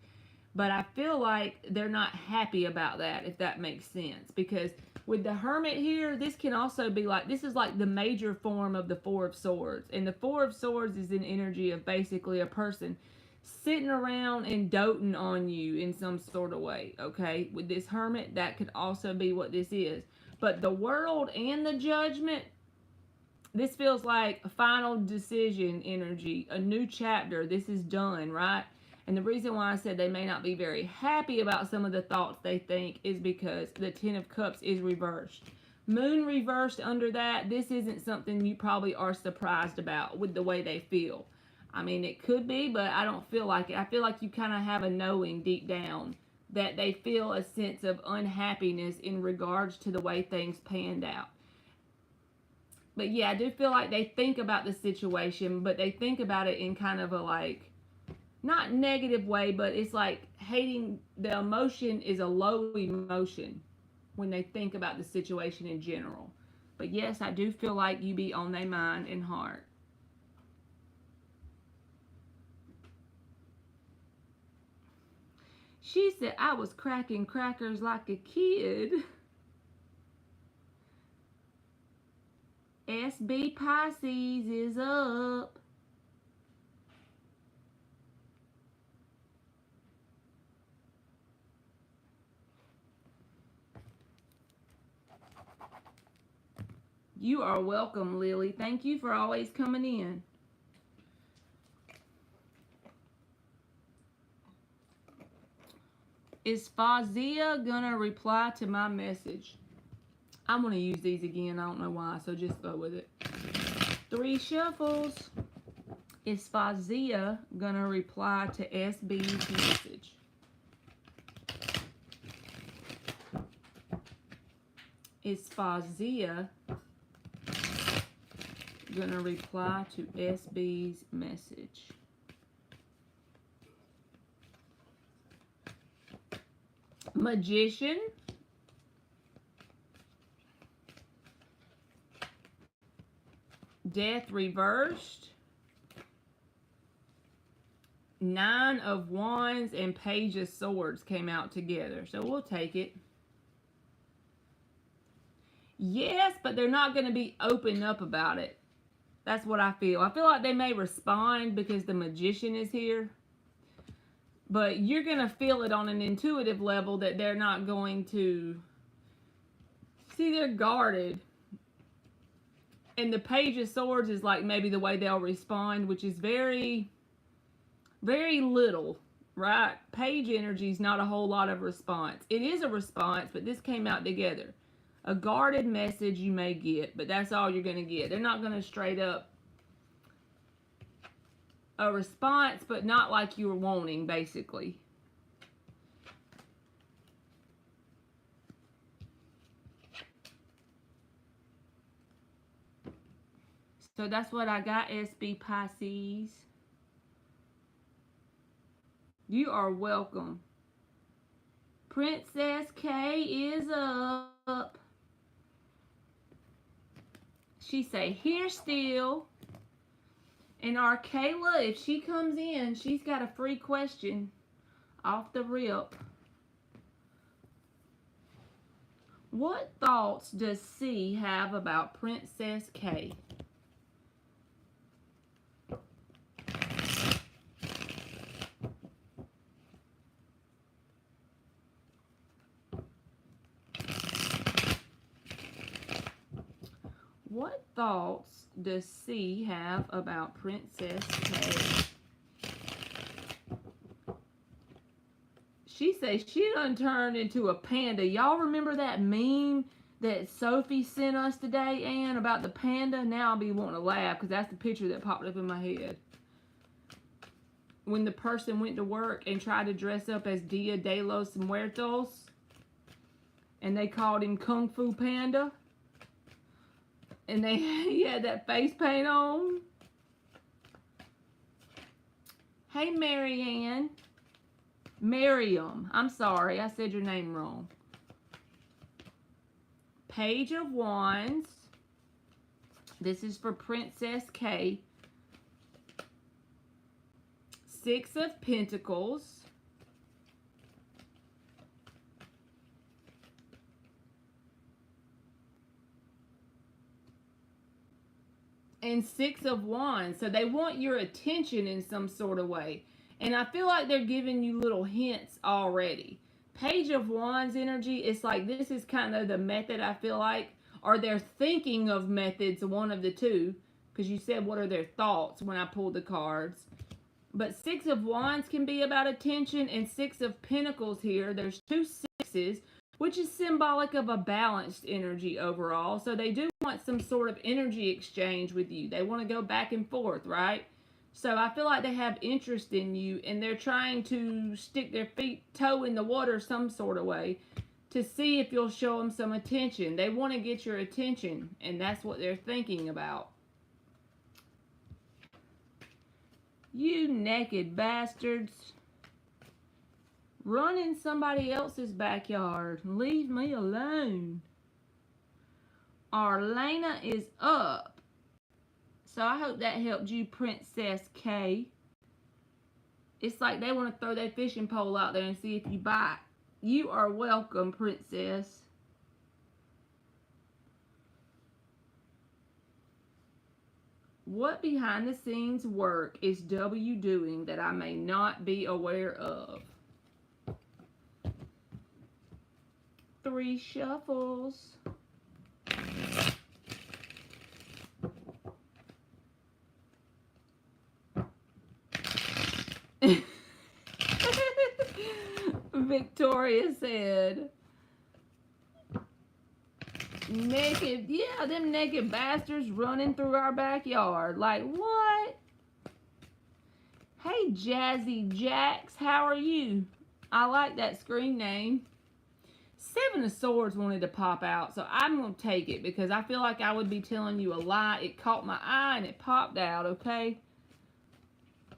But I feel like they're not happy about that, if that makes sense. Because with the Hermit here, this can also be like, this is like the major form of the Four of Swords. And the Four of Swords is an energy of basically a person sitting around and doting on you in some sort of way, okay? With this Hermit, that could also be what this is. But the World and the Judgment, this feels like a final decision energy, a new chapter. This is done, right? And the reason why I said they may not be very happy about some of the thoughts they think is because the Ten of Cups is reversed. Moon reversed under that, this isn't something you probably are surprised about with the way they feel. I mean, it could be, but I don't feel like it. I feel like you kind of have a knowing deep down that they feel a sense of unhappiness in regards to the way things panned out. But yeah, I do feel like they think about the situation, but they think about it in kind of a like, not negative way, but it's like hating. The emotion is a low emotion when they think about the situation in general. But yes, I do feel like you be on their mind and heart. She said, I was cracking crackers like a kid. SB Pisces is up. You are welcome, Lily. Thank you for always coming in. Is Fazia gonna reply to my message? I'm gonna use these again. I don't know why, so just go with it. 3 shuffles. Is Fazia gonna reply to SB's message? Is Fazia gonna reply to SB's message? Magician. Death reversed. 9 of Wands and Page of Swords came out together, so we'll take it. Yes, but they're not going to be open up about it. That's what I feel. I feel like they may respond because the Magician is here. But you're going to feel it on an intuitive level that they're not going to... See, they're guarded. And the Page of Swords is like maybe the way they'll respond, which is very, very little, right? Page energy is not a whole lot of response. It is a response, but this came out together. A guarded message you may get, but that's all you're going to get. They're not going to straight up a response, but not like you were wanting, basically. So that's what I got, SB Pisces. You are welcome. Princess K is up. She say, here still. And our Kayla, if she comes in, she's got a free question off the rip. What thoughts does C have about Princess K? What thoughts does C have about Princess K? She says she done turned into a panda. Y'all remember that meme that Sophie sent us today, Ann, about the panda? Now I'll be wanting to laugh because that's the picture that popped up in my head. When the person went to work and tried to dress up as Dia de los Muertos and they called him Kung Fu Panda. And he had that face paint on. Hey, Marianne. Miriam. I'm sorry. I said your name wrong. Page of Wands. This is for Princess K. 6 of Pentacles. And 6 of Wands. So they want your attention in some sort of way. And I feel like they're giving you little hints already. Page of Wands energy, it's like this is kind of the method, I feel like. Or they're thinking of methods, one of the two. Because you said what are their thoughts when I pulled the cards. But 6 of Wands can be about attention. And 6 of Pentacles here. There's 2 sixes. Which is symbolic of a balanced energy overall. So they do want some sort of energy exchange with you. They want to go back and forth, right? So I feel like they have interest in you and they're trying to stick their toe in the water some sort of way to see if you'll show them some attention. They want to get your attention and that's what they're thinking about. You naked bastards. Run in somebody else's backyard. Leave me alone. Arlena is up. So I hope that helped you, Princess K. It's like they want to throw their fishing pole out there and see if you bite. You are welcome, Princess. What behind the scenes work is W doing that I may not be aware of? 3 shuffles. Victoria said, naked, yeah, them naked bastards running through our backyard. Like, what? Hey, Jazzy Jax, how are you? I like that screen name. Seven of Swords wanted to pop out, so I'm going to take it because I feel like I would be telling you a lie. It caught my eye and it popped out, okay?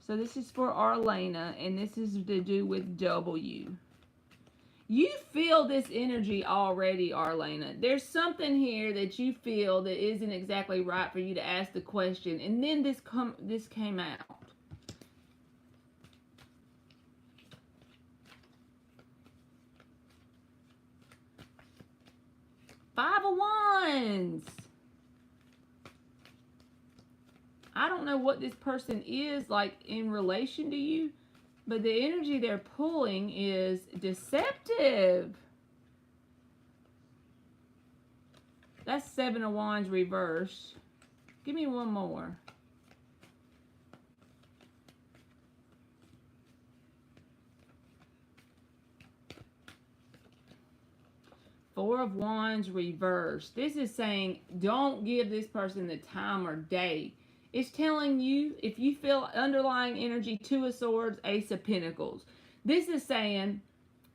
So this is for Arlena, and this is to do with W. You feel this energy already, Arlena. There's something here that you feel that isn't exactly right for you to ask the question, and then this came out. Five of Wands. I don't know what this person is like in relation to you, but the energy they're pulling is deceptive. That's Seven of Wands reversed. Give me one more. Four of Wands reversed. This is saying don't give this person the time or day. It's telling you if you feel underlying energy, Two of Swords, Ace of Pentacles. This is saying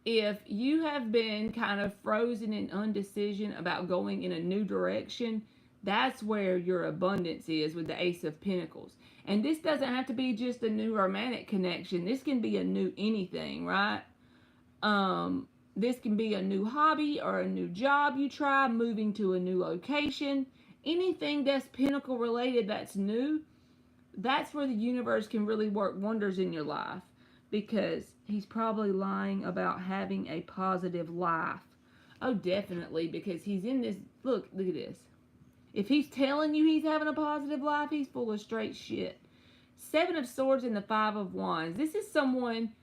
if you have been kind of frozen in indecision about going in a new direction, that's where your abundance is with the Ace of Pentacles. And this doesn't have to be just a new romantic connection. This can be a new anything, right? This can be a new hobby or a new job you try, moving to a new location. Anything that's Pentacle related that's new, that's where the universe can really work wonders in your life. Because he's probably lying about having a positive life. Oh, definitely, because he's in this, look at this. If he's telling you he's having a positive life, he's full of straight shit. Seven of Swords and the Five of Wands. This is someone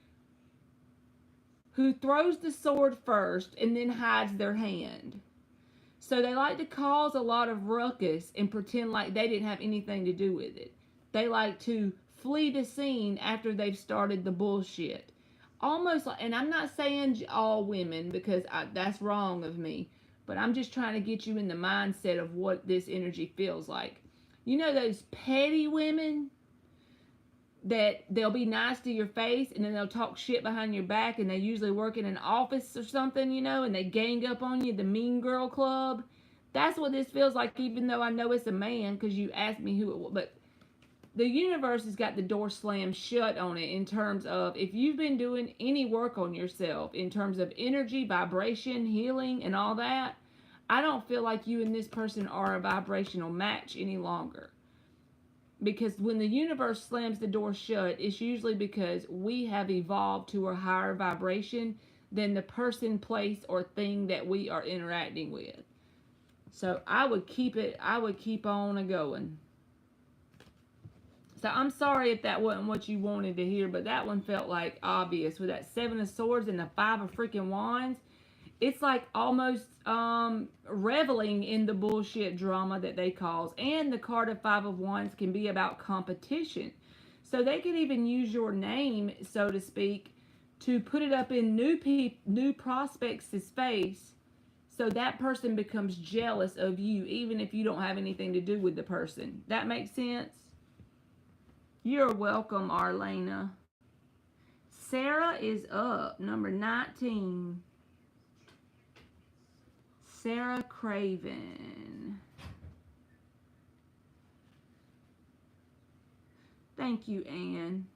who throws the sword first and then hides their hand. So they like to cause a lot of ruckus and pretend like they didn't have anything to do with it. They like to flee the scene after they've started the bullshit. Almost like, and I'm not saying all women because that's wrong of me, but I'm just trying to get you in the mindset of what this energy feels like. You know those petty women that they'll be nice to your face and then they'll talk shit behind your back, and they usually work in an office or something, you know, and they gang up on you, the mean girl club. That's what this feels like, even though I know it's a man because you asked me who it was. But the universe has got the door slammed shut on it in terms of if you've been doing any work on yourself in terms of energy, vibration, healing, and all that. I don't feel like you and this person are a vibrational match any longer. Because when the universe slams the door shut, it's usually because we have evolved to a higher vibration than the person, place, or thing that we are interacting with. So I would keep on a going. So I'm sorry if that wasn't what you wanted to hear, but that one felt like obvious with that Seven of Swords and the Five of freaking Wands. It's like almost reveling in the bullshit drama that they cause. And the card of Five of Wands can be about competition. So they could even use your name, so to speak, to put it up in new prospects' face. So that person becomes jealous of you, even if you don't have anything to do with the person. That makes sense? You're welcome, Arlena. Sarah is up, number 19. Sarah Craven. Thank you, Anne.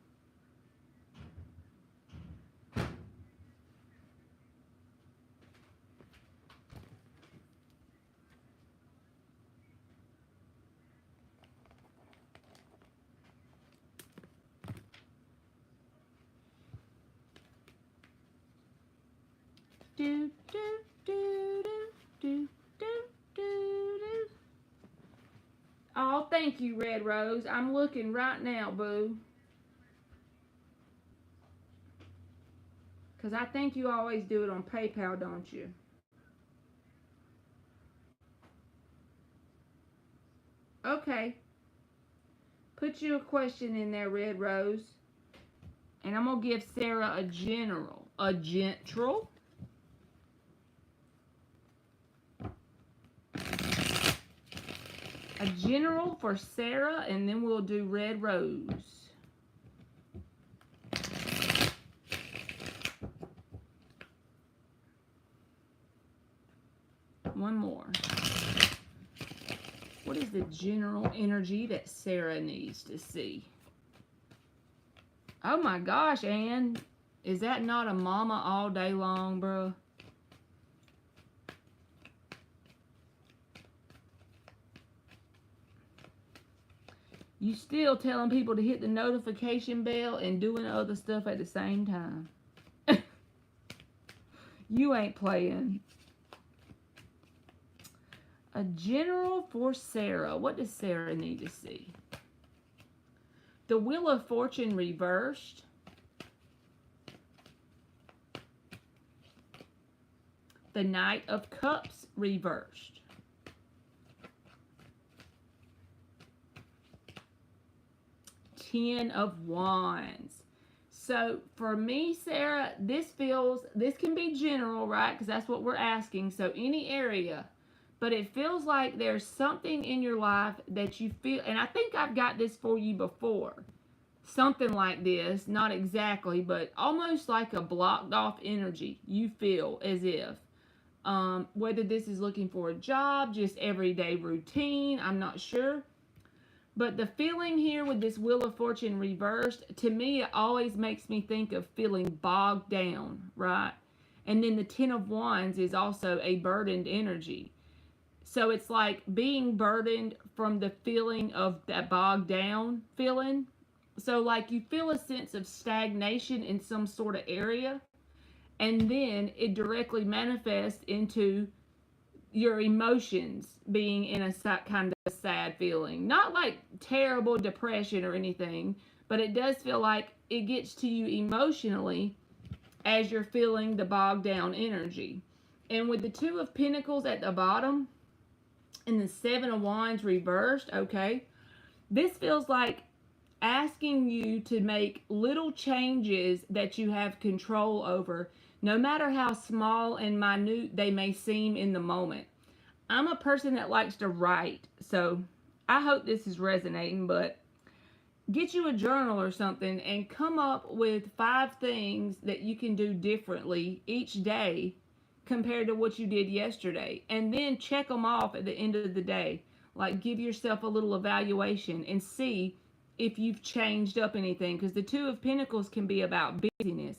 Do, do, do, do, do, do, do, do. Oh, thank you, Red Rose. I'm looking right now, boo. Because I think you always do it on PayPal, don't you? Okay. Put you a question in there, Red Rose. And I'm going to give Sarah a general. A gentral. A general for Sarah, and then we'll do red rose. One more. What is the general energy that Sarah needs to see? Oh my gosh, Ann. Is that not a mama all day long, bruh? You still telling people to hit the notification bell and doing other stuff at the same time. You ain't playing. A general for Sarah. What does Sarah need to see? The Wheel of Fortune reversed. The Knight of Cups reversed. Ten of Wands. So for me, Sarah, this can be general, right? Because that's what we're asking. So any area. But it feels like there's something in your life that you feel, and I think I've got this for you before. Something like this, not exactly, but almost like a blocked off energy you feel as if. Whether this is looking for a job, just everyday routine, I'm not sure. But the feeling here with this Wheel of Fortune reversed, to me, it always makes me think of feeling bogged down, right? And then the Ten of Wands is also a burdened energy. So it's like being burdened from the feeling of that bogged down feeling. So like you feel a sense of stagnation in some sort of area, and then it directly manifests into your emotions being in a kind of sad feeling. Not like terrible depression or anything, but it does feel like it gets to you emotionally as you're feeling the bogged down energy. And with the Two of Pentacles at the bottom, and the Seven of Wands reversed, okay, this feels like asking you to make little changes that you have control over, no matter how small and minute they may seem in the moment. I'm a person that likes to write, so I hope this is resonating, but get you a journal or something and come up with 5 things that you can do differently each day compared to what you did yesterday, and then check them off at the end of the day. Like, give yourself a little evaluation and see if you've changed up anything, because the Two of Pentacles can be about busyness,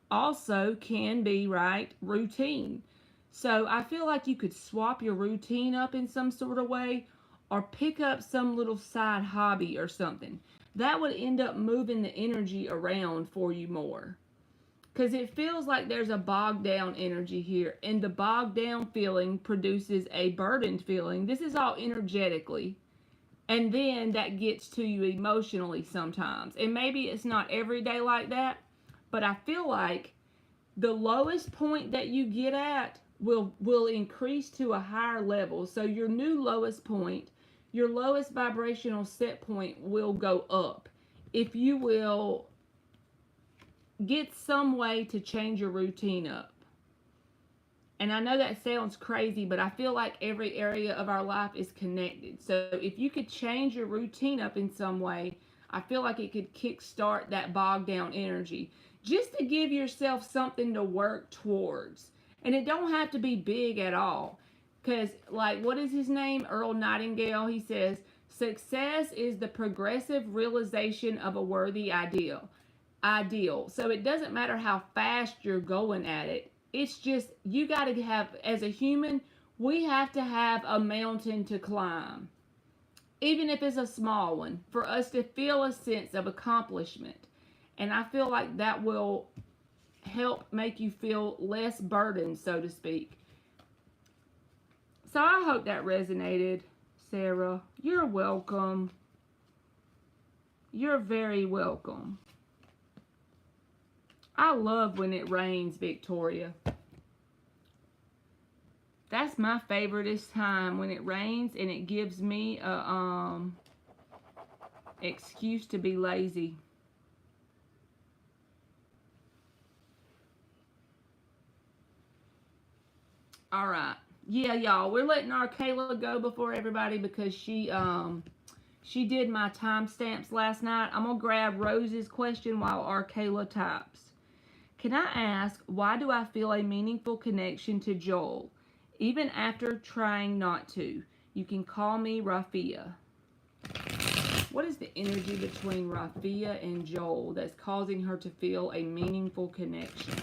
also can be, right, routine. So I feel like you could swap your routine up in some sort of way, or pick up some little side hobby or something that would end up moving the energy around for you more. Because it feels like there's a bogged down energy here. And the bogged down feeling produces a burdened feeling. This is all energetically. And then that gets to you emotionally sometimes. And maybe it's not every day like that. But I feel like the lowest point that you get at will increase to a higher level. So your new lowest point, your lowest vibrational set point will go up. If you will get some way to change your routine up. And I know that sounds crazy, but I feel like every area of our life is connected. So if you could change your routine up in some way, I feel like it could kickstart that bogged down energy. Just to give yourself something to work towards. And it don't have to be big at all. Because, like, what is his name? Earl Nightingale. He says, success is the progressive realization of a worthy ideal. So it doesn't matter how fast you're going at it. It's just, you got to have, as a human, we have to have a mountain to climb. Even if it's a small one, for us to feel a sense of accomplishment. And I feel like that will help make you feel less burdened, so to speak. So I hope that resonated, Sarah. You're welcome. You're very welcome. I love when it rains, Victoria. That's my favoriteest time, when it rains and it gives me a excuse to be lazy. All right. Yeah, y'all, we're letting our Kayla go before everybody because she did my timestamps last night. I'm going to grab Rose's question while our Kayla types. Can I ask, why do I feel a meaningful connection to Joel, even after trying not to? You can call me Rafia. What is the energy between Rafia and Joel that's causing her to feel a meaningful connection?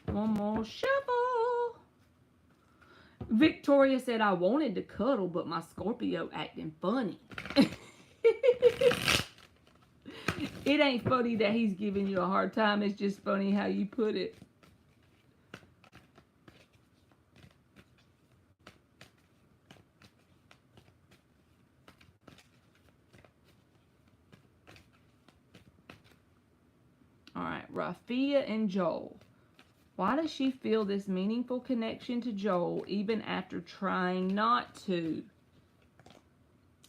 One more shuffle. Victoria said, I wanted to cuddle, but my Scorpio acting funny. It ain't funny that he's giving you a hard time. It's just funny how you put it. All right, Rafia and Joel. Why does she feel this meaningful connection to Joel even after trying not to?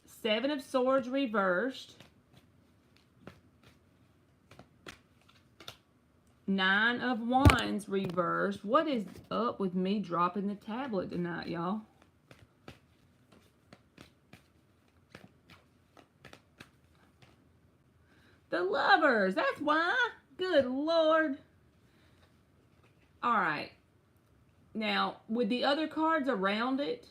Seven of Swords reversed. Nine of Wands reversed. What is up with me dropping the tablet tonight, y'all? The Lovers. That's why. Good Lord. All right. Now, with the other cards around it,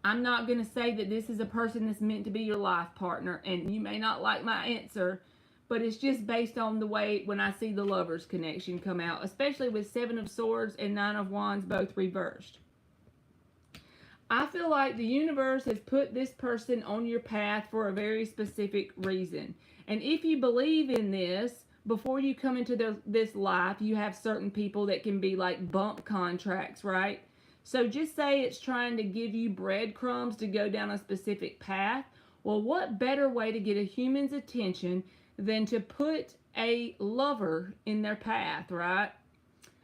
I'm not going to say that this is a person that's meant to be your life partner, and you may not like my answer, but it's just based on the way when I see the Lovers connection come out, especially with Seven of Swords and Nine of Wands both reversed. I feel like the universe has put this person on your path for a very specific reason. And if you believe in this, before you come into this life, you have certain people that can be like bump contracts, right? So just say it's trying to give you breadcrumbs to go down a specific path. Well, what better way to get a human's attention than to put a lover in their path, right?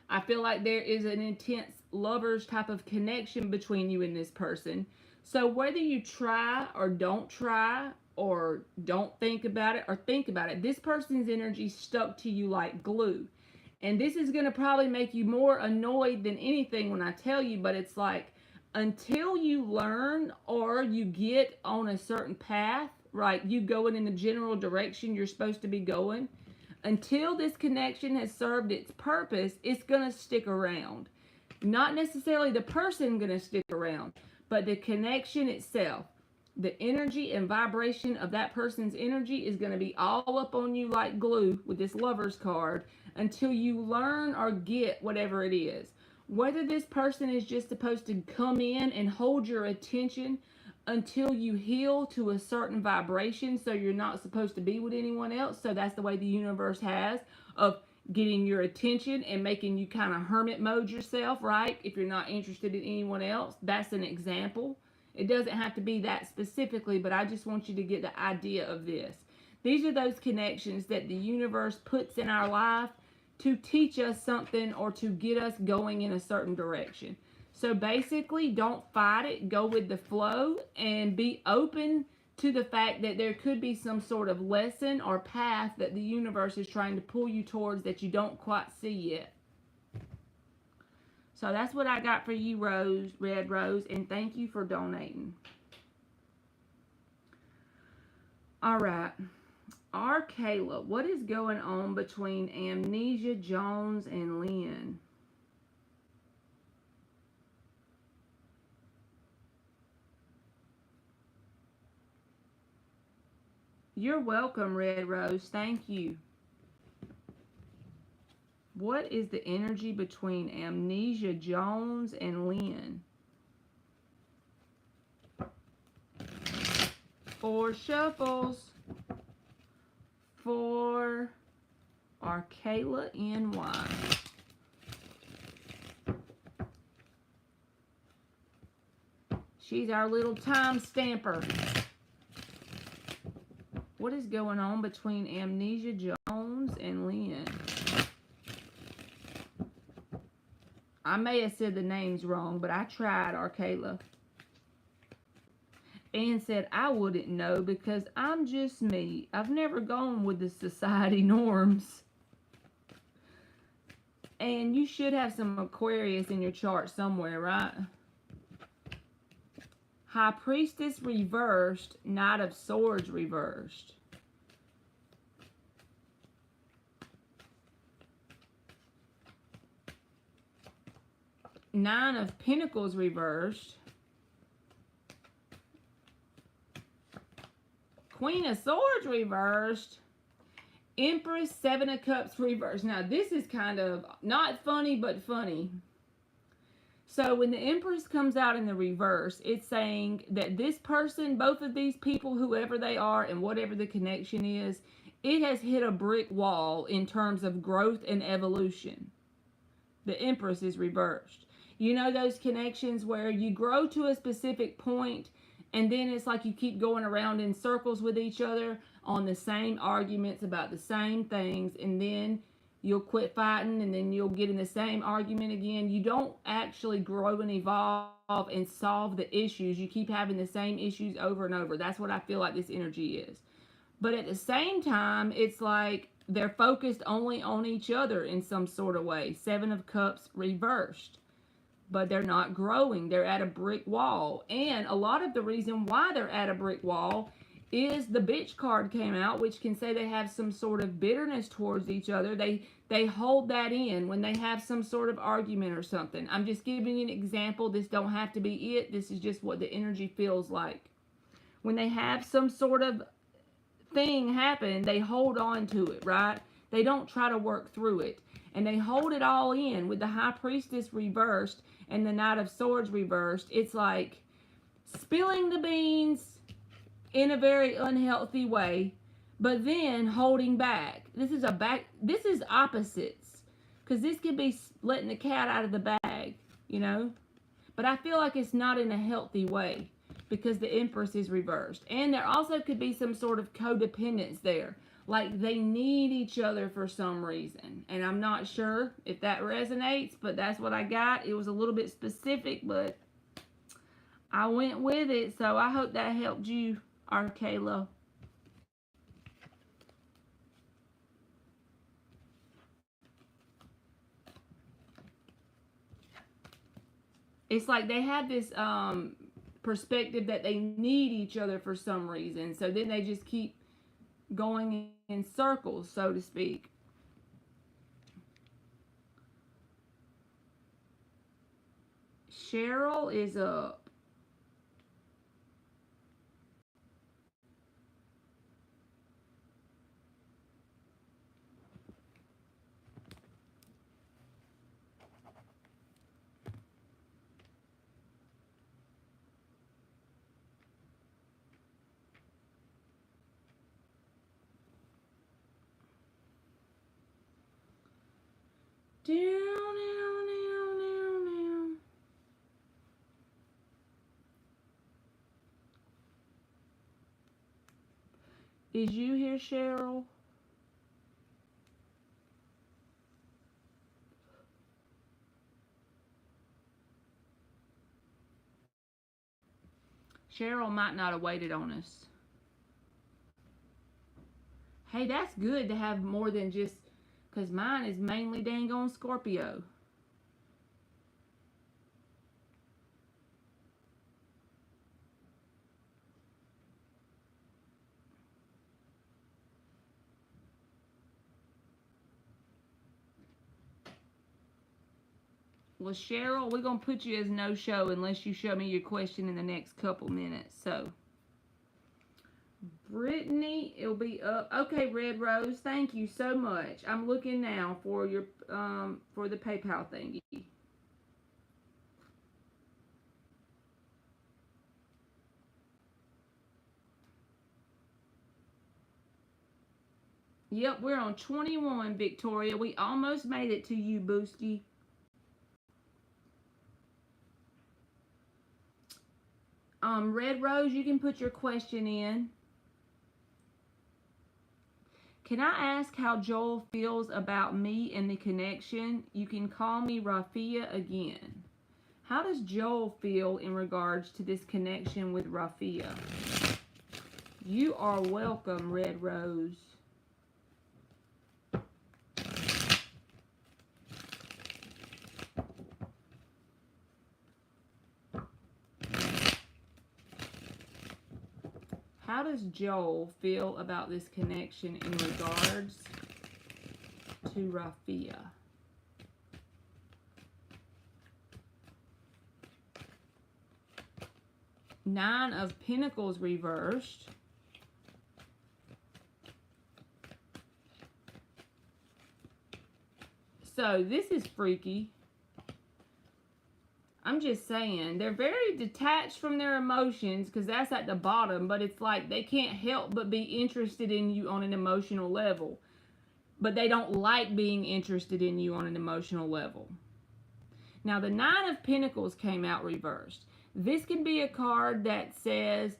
I feel like there is an intense lovers type of connection between you and this person. So whether you try or don't try, or don't think about it, or think about it, this person's energy stuck to you like glue. And this is going to probably make you more annoyed than anything when I tell you, but it's like, until you learn or you get on a certain path, right, you going in the general direction you're supposed to be going, until this connection has served its purpose, it's going to stick around. Not necessarily the person going to stick around, but the connection itself. The energy and vibration of that person's energy is going to be all up on you like glue with this Lovers card until you learn or get whatever it is. Whether this person is just supposed to come in and hold your attention until you heal to a certain vibration, so you're not supposed to be with anyone else. So that's the way the universe has of getting your attention and making you kind of hermit mode yourself, right? If you're not interested in anyone else, that's an example. It doesn't have to be that specifically, but I just want you to get the idea of this. These are those connections that the universe puts in our life to teach us something or to get us going in a certain direction. So basically, don't fight it. Go with the flow and be open to the fact that there could be some sort of lesson or path that the universe is trying to pull you towards that you don't quite see yet. So that's what I got for you, Rose, Red Rose, and thank you for donating. All right. Our Kayla, what is going on between Amnesia Jones and Lynn? You're welcome, Red Rose. Thank you. What is the energy between Amnesia Jones and Lynn? 4 shuffles for our Kayla NY. She's our little time stamper. What is going on between Amnesia Jones and Lynn? I may have said the names wrong, but I tried, Arkayla. Anne said, I wouldn't know because I'm just me. I've never gone with the society norms. And you should have some Aquarius in your chart somewhere, right? High Priestess reversed, Knight of Swords reversed. Nine of Pentacles reversed. Queen of Swords reversed. Empress, Seven of Cups reversed. Now, this is kind of not funny, but funny. So, when the Empress comes out in the reverse, it's saying that this person, both of these people, whoever they are and whatever the connection is, it has hit a brick wall in terms of growth and evolution. The Empress is reversed. You know those connections where you grow to a specific point and then it's like you keep going around in circles with each other on the same arguments about the same things, and then you'll quit fighting and then you'll get in the same argument again. You don't actually grow and evolve and solve the issues. You keep having the same issues over and over. That's what I feel like this energy is. But at the same time, it's like they're focused only on each other in some sort of way. Seven of Cups reversed. But they're not growing. They're at a brick wall. And a lot of the reason why they're at a brick wall is the Bitch card came out, which can say they have some sort of bitterness towards each other. They hold that in when they have some sort of argument or something. I'm just giving you an example. This don't have to be it. This is just what the energy feels like. When they have some sort of thing happen, they hold on to it, right? They don't try to work through it. And they hold it all in with the High Priestess reversed and the Knight of Swords reversed. It's like spilling the beans in a very unhealthy way, but then holding back. This is opposites. Because this could be letting the cat out of the bag, you know? But I feel like it's not in a healthy way because the Empress is reversed. And there also could be some sort of codependence there. Like they need each other for some reason. And I'm not sure if that resonates, but that's what I got. It was a little bit specific, but I went with it. So I hope that helped you, Arkayla. It's like they have this perspective that they need each other for some reason. So then they just keep going in circles, so to speak. Cheryl is up. Down, down, down, down, down. Is you here, Cheryl? Cheryl might not have waited on us. Hey, that's good to have more than just, because mine is mainly dang on Scorpio. Well, Cheryl, we're going to put you as no-show unless you show me your question in the next couple minutes. So, Brittany, it'll be up. Okay, Red Rose, thank you so much. I'm looking now for your for the PayPal thingy. Yep, we're on 21, Victoria. We almost made it to you, Boosty. Red Rose, you can put your question in. Can I ask how Joel feels about me and the connection? You can call me Rafia again. How does Joel feel in regards to this connection with Raphia? You are welcome, Red Rose. How does Joel feel about this connection in regards to Raphia? Nine of Pentacles reversed. So this is freaky. I'm just saying, they're very detached from their emotions because that's at the bottom, but it's like they can't help but be interested in you on an emotional level. But they don't like being interested in you on an emotional level. Now, the Nine of Pentacles came out reversed. This can be a card that says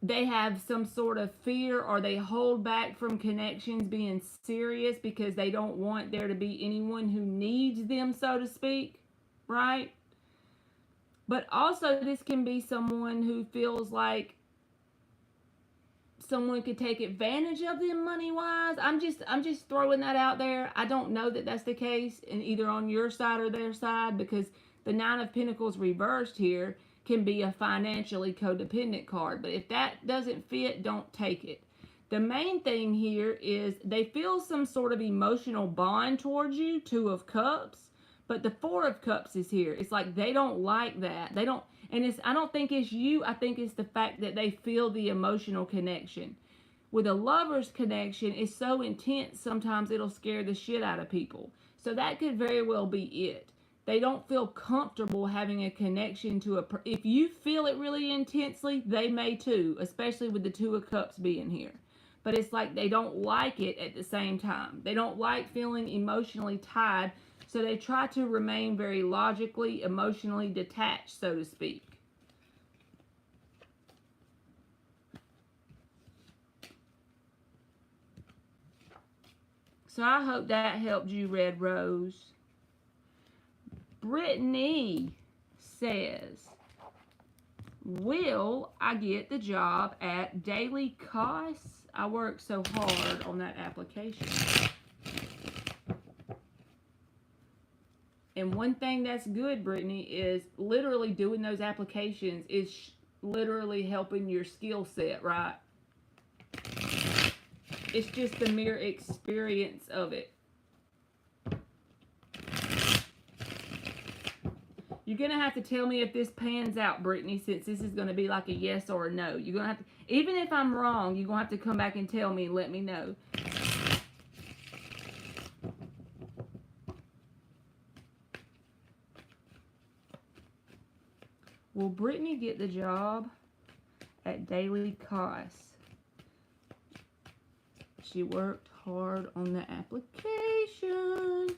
they have some sort of fear or they hold back from connections being serious because they don't want there to be anyone who needs them, so to speak. Right? But also this can be someone who feels like someone could take advantage of them money-wise. I'm just throwing that out there. I don't know that that's the case in either on your side or their side, because the Nine of Pentacles reversed here can be a financially codependent card. But if that doesn't fit, don't take it. The main thing here is they feel some sort of emotional bond towards you, Two of Cups. But the Four of Cups is here. It's like they don't like that. They don't, and I don't think it's you. I think it's the fact that they feel the emotional connection. With a lover's connection, it's so intense, sometimes it'll scare the shit out of people. So that could very well be it. They don't feel comfortable having a connection to if you feel it really intensely, they may too, especially with the Two of Cups being here. But it's like they don't like it at the same time. They don't like feeling emotionally tied. So they try to remain very logically, emotionally detached, so to speak. So I hope that helped you, Red Rose. Brittany says, will I get the job at Daily Kos? I worked so hard on that application. And one thing that's good, Brittany, is literally doing those applications is literally helping your skill set, right? It's just the mere experience of it. You're going to have to tell me if this pans out, Brittany, since this is going to be like a yes or a no. You're going to have to, even if I'm wrong, you're going to have to come back and tell me and let me know. Will Brittany get the job at Daily Kos? She worked hard on the application.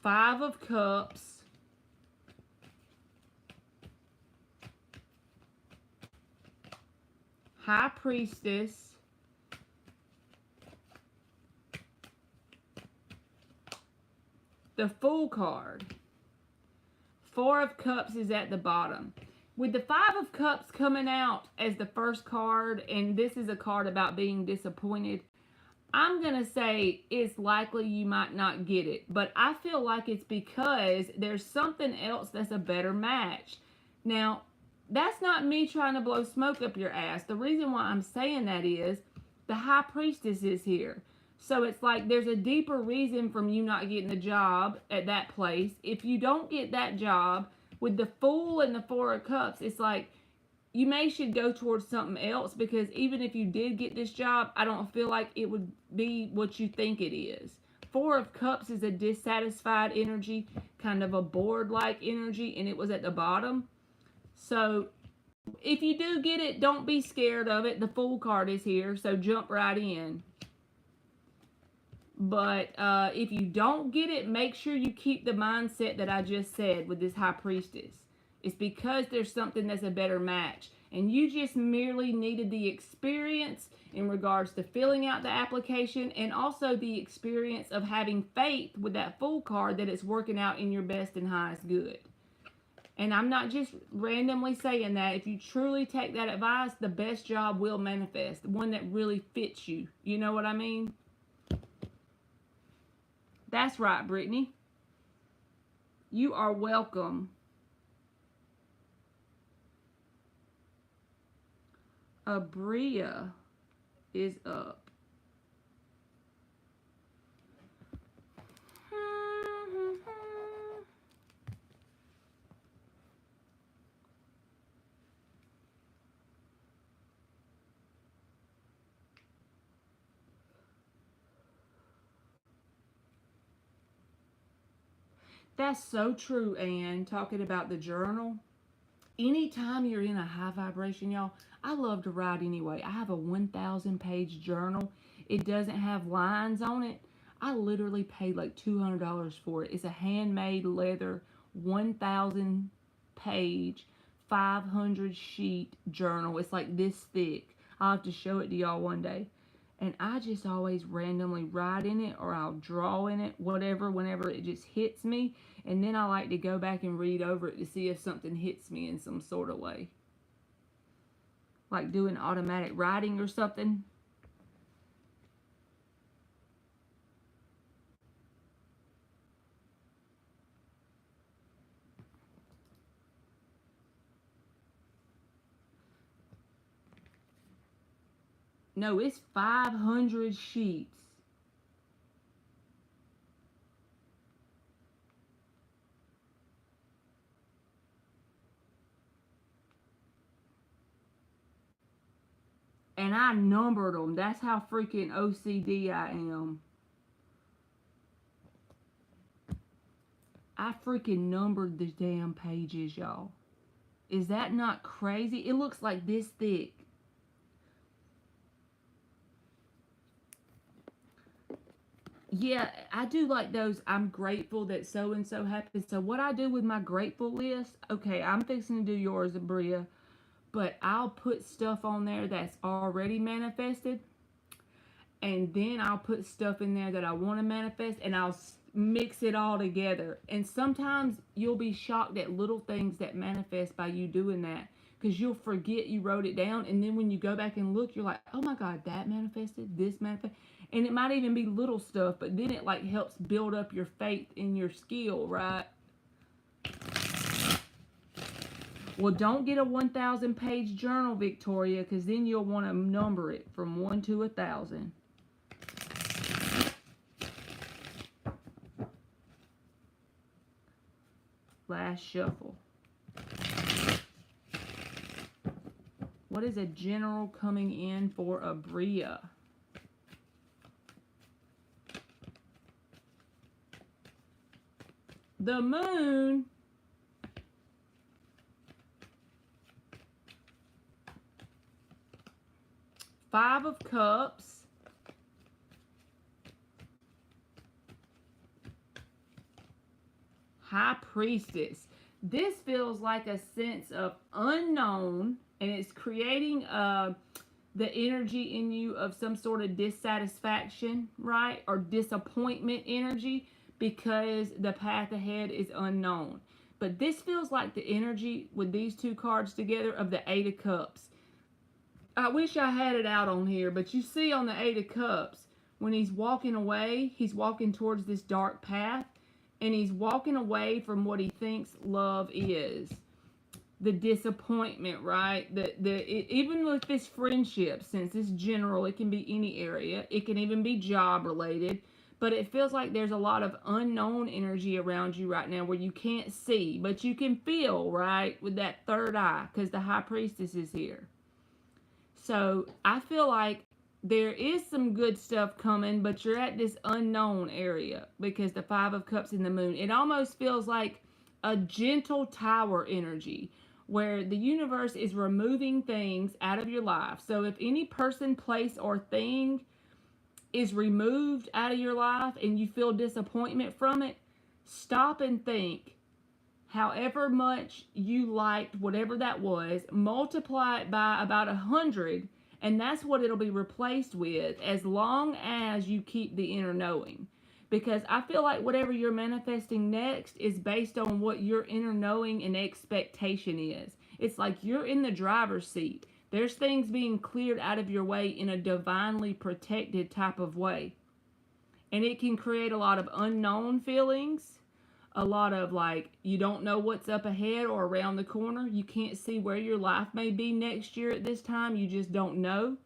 Five of Cups. High Priestess. The Fool card. Four of Cups is at the bottom. With the Five of Cups coming out as the first card, and this is a card about being disappointed, I'm going to say it's likely you might not get it. But I feel like it's because there's something else that's a better match. Now, that's not me trying to blow smoke up your ass. The reason why I'm saying that is the High Priestess is here. So it's like there's a deeper reason from you not getting the job at that place. If you don't get that job, with the Fool and the Four of Cups, it's like you should go towards something else, because even if you did get this job, I don't feel like it would be what you think it is. Four of Cups is a dissatisfied energy, kind of a bored-like energy, and it was at the bottom. So if you do get it, don't be scared of it. The Fool card is here, so jump right in. But if you don't get it, make sure you keep the mindset that I just said with this High Priestess. It's because there's something that's a better match. And you just merely needed the experience in regards to filling out the application, and also the experience of having faith with that Fool card that it's working out in your best and highest good. And I'm not just randomly saying that. If you truly take that advice, the best job will manifest. One that really fits you. You know what I mean? That's right, Brittany. You are welcome. Abria is up. That's so true, Anne, talking about the journal. Anytime you're in a high vibration, y'all, I love to write anyway. I have a 1,000 page journal. It doesn't have lines on it. I literally paid like $200 for it. It's a handmade leather 1,000 page 500 sheet journal. It's like this thick. I'll have to show it to y'all one day. And I just always randomly write in it, or I'll draw in it, whatever, whenever it just hits me. And then I like to go back and read over it to see if something hits me in some sort of way. Like doing automatic writing or something. No, it's 500 sheets. And I numbered them. That's how freaking OCD I am. I freaking numbered the damn pages, y'all. Is that not crazy? It looks like this thick. Yeah, I do like those. I'm grateful that so and so happened. So what I do with my grateful list, okay, I'm fixing to do yours, Abria, but I'll put stuff on there that's already manifested, and then I'll put stuff in there that I want to manifest, and I'll mix it all together. And sometimes you'll be shocked at little things that manifest by you doing that, because you'll forget you wrote it down, and then when you go back and look, you're like, oh my God, that manifested, this manifested. And it might even be little stuff, but then it like helps build up your faith in your skill, right? Well, don't get a 1,000 page journal, Victoria, because then you'll want to number it from 1 to 1,000. Last shuffle. What is a general coming in for Abria? The moon. Five of Cups. High Priestess. This feels like a sense of unknown, and it's creating the energy in you of some sort of dissatisfaction, right? Or disappointment energy, because the path ahead is unknown. But this feels like the energy with these two cards together of the Eight of Cups. I wish I had it out on here, but you see on the Eight of Cups, when he's walking away, he's walking towards this dark path, and he's walking away from what he thinks love is. The disappointment, right? Even with this friendship, since it's general, it can be any area. It can even be job related. But it feels like there's a lot of unknown energy around you right now where you can't see, but you can feel, right? With that third eye, because the High Priestess is here. So I feel like there is some good stuff coming, but you're at this unknown area because the Five of Cups in the moon. It almost feels like a gentle tower energy where the universe is removing things out of your life. So if any person, place, or thing is removed out of your life and you feel disappointment from it, stop and think, however much you liked whatever that was, multiply it by about 100, and that's what it'll be replaced with, as long as you keep the inner knowing. Because I feel like whatever you're manifesting next is based on what your inner knowing and expectation is. It's like you're in the driver's seat. There's things being cleared out of your way in a divinely protected type of way. And it can create a lot of unknown feelings, a lot of like, you don't know what's up ahead or around the corner. You can't see where your life may be next year at this time. You just don't know.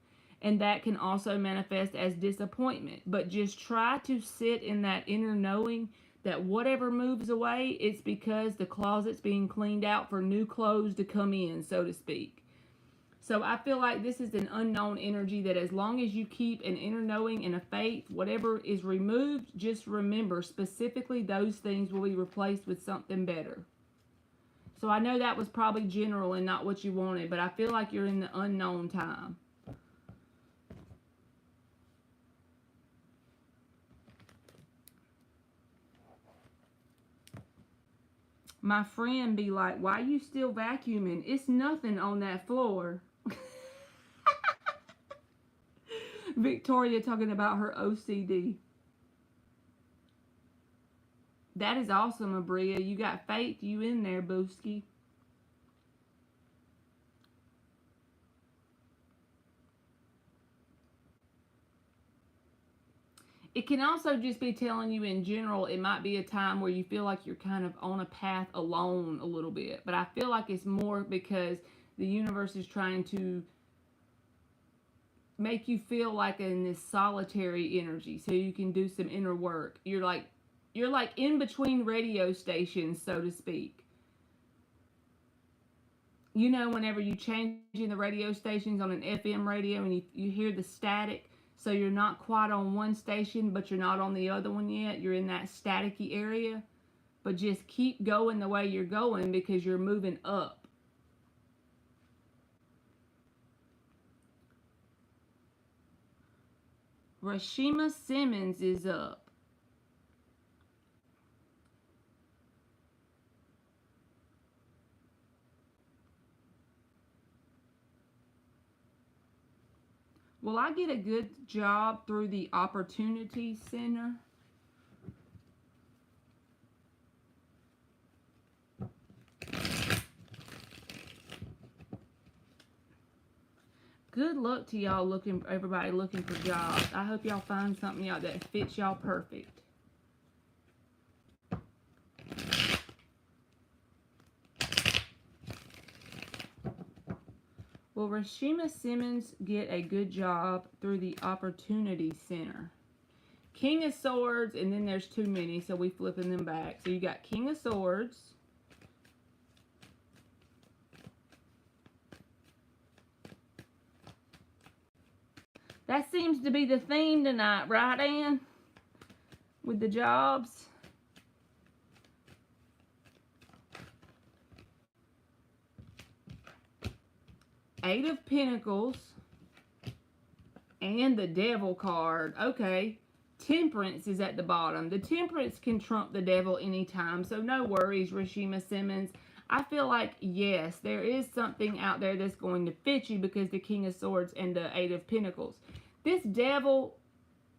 And that can also manifest as disappointment. But just try to sit in that inner knowing that whatever moves away, it's because the closet's being cleaned out for new clothes to come in, so to speak. So I feel like this is an unknown energy that as long as you keep an inner knowing and a faith, whatever is removed, just remember specifically those things will be replaced with something better. So I know that was probably general and not what you wanted, but I feel like you're in the unknown time. My friend be like, why you still vacuuming? It's nothing on that floor. Victoria talking about her OCD. That is awesome, Abria. You got faith. You in there, Booski. It can also just be telling you in general, it might be a time where you feel like you're kind of on a path alone a little bit. But I feel like it's more because the universe is trying to make you feel like in this solitary energy so you can do some inner work. You're like in between radio stations, so to speak. You know, whenever you change in the radio stations on an FM radio and you hear the static, so you're not quite on one station, but you're not on the other one yet. You're in that staticky area. But just keep going the way you're going because you're moving up. Rashima Simmons is up. Will I get a good job through the Opportunity Center? Good luck to y'all everybody looking for jobs. I hope y'all find something y'all that fits y'all perfect. Will Rashima Simmons get a good job through the Opportunity Center? King of Swords, and then there's too many, so we flipping them back. So you got King of Swords. That seems to be the theme tonight, right, Ann? With the jobs. Eight of Pentacles. And the Devil card. Okay. Temperance is at the bottom. The Temperance can trump the Devil anytime, so no worries, Rashima Simmons. I feel like, yes, there is something out there that's going to fit you because the King of Swords and the Eight of Pentacles. This Devil,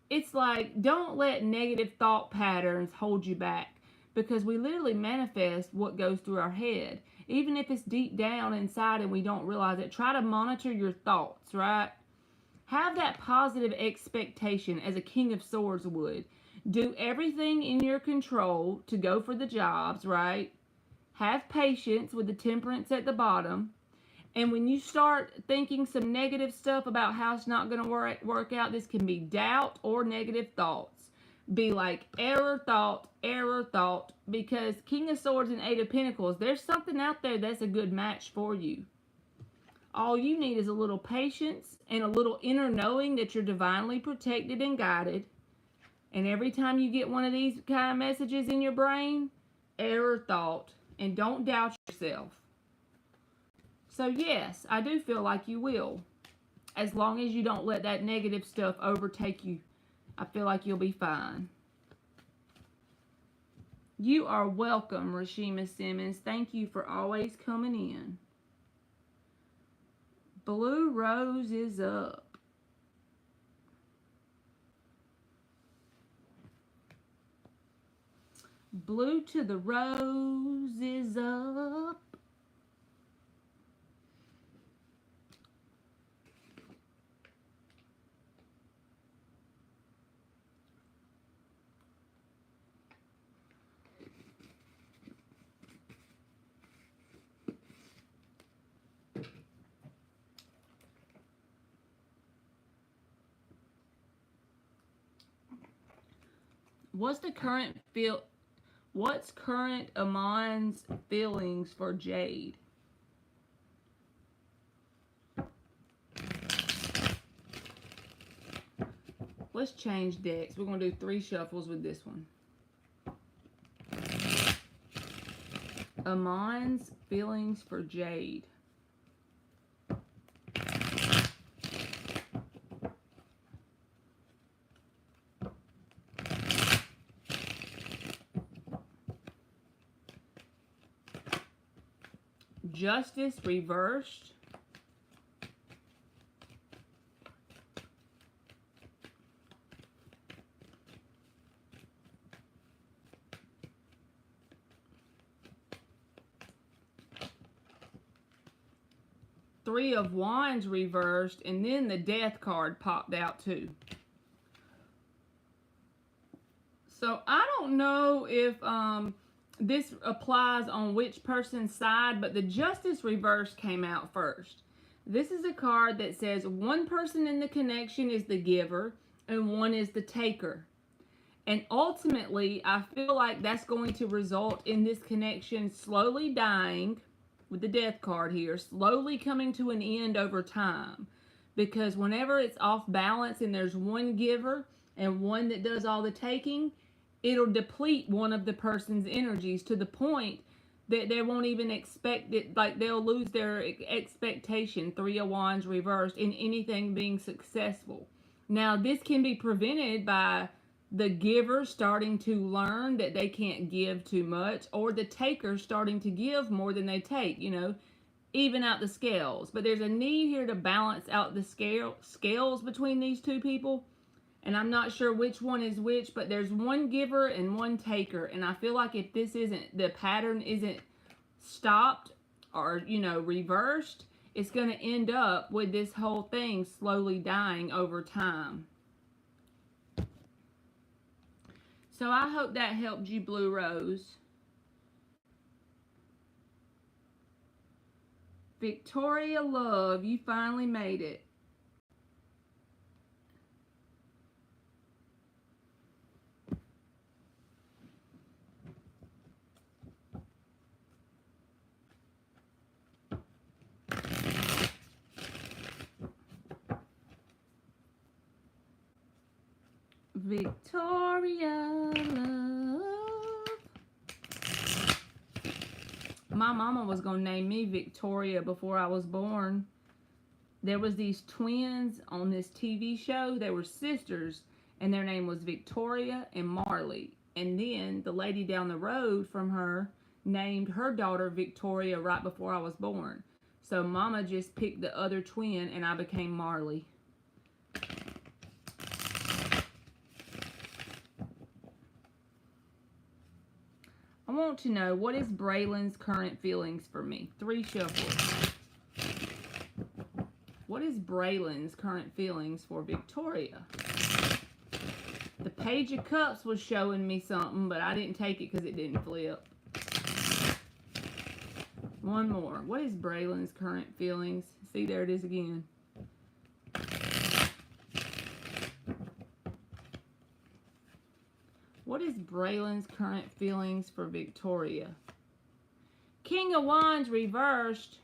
it's like, don't let negative thought patterns hold you back because we literally manifest what goes through our head. Even if it's deep down inside and we don't realize it, try to monitor your thoughts, right? Have that positive expectation as a King of Swords would. Do everything in your control to go for the jobs, right? Have patience with the Temperance at the bottom. And when you start thinking some negative stuff about how it's not going to work out, this can be doubt or negative thoughts. Be like error thought, because King of Swords and Eight of Pentacles, there's something out there that's a good match for you. All you need is a little patience and a little inner knowing that you're divinely protected and guided. And every time you get one of these kind of messages in your brain, error thought. And don't doubt yourself. So yes, I do feel like you will. As long as you don't let that negative stuff overtake you, I feel like you'll be fine. You are welcome, Rashima Simmons. Thank you for always coming in. Blue Rose is up. Blue to the rose is up. What's current Amon's feelings for Jade? Let's change decks. We're going to do 3 shuffles with this one. Amon's feelings for Jade. Justice reversed. Three of Wands reversed, and then the Death card popped out too. So I don't know if this applies on which person's side, but the Justice reverse came out first. This is a card that says one person in the connection is the giver and one is the taker. And ultimately, I feel like that's going to result in this connection slowly dying, with the Death card here, slowly coming to an end over time. Because whenever it's off balance and there's one giver and one that does all the taking, it'll deplete one of the person's energies to the point that they won't even expect it, like they'll lose their expectation, 3 of Wands reversed, in anything being successful. Now, this can be prevented by the giver starting to learn that they can't give too much, or the taker starting to give more than they take, you know, even out the scales. But there's a need here to balance out the scales between these two people. And I'm not sure which one is which, but there's one giver and one taker. And I feel like if this isn't, the pattern isn't stopped or, you know, reversed, it's going to end up with this whole thing slowly dying over time. So I hope that helped you, Blue Rose. Victoria Love, you finally made it. Victoria Love. My mama was going to name me Victoria before I was born. There was these twins on this TV show. They were sisters, and their name was Victoria and Marley. And then the lady down the road from her named her daughter Victoria right before I was born. So mama just picked the other twin, and I became Marley. I want to know, what is Braylon's current feelings for me? 3 shuffles. What is Braylon's current feelings for Victoria? The Page of Cups was showing me something, but I didn't take it because it didn't flip. One more. What is Braylon's current feelings? See, there it is again. What is Braylon's current feelings for Victoria? King of Wands reversed.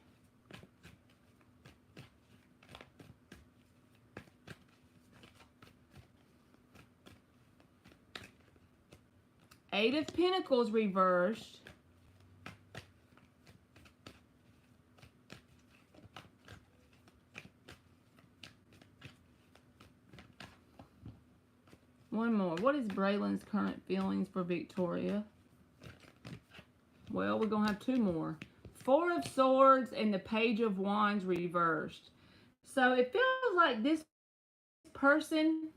Eight of Pentacles reversed. One more. What is Braylon's current feelings for Victoria? Well, we're going to have two more. Four of Swords and the Page of Wands reversed. So it feels like this person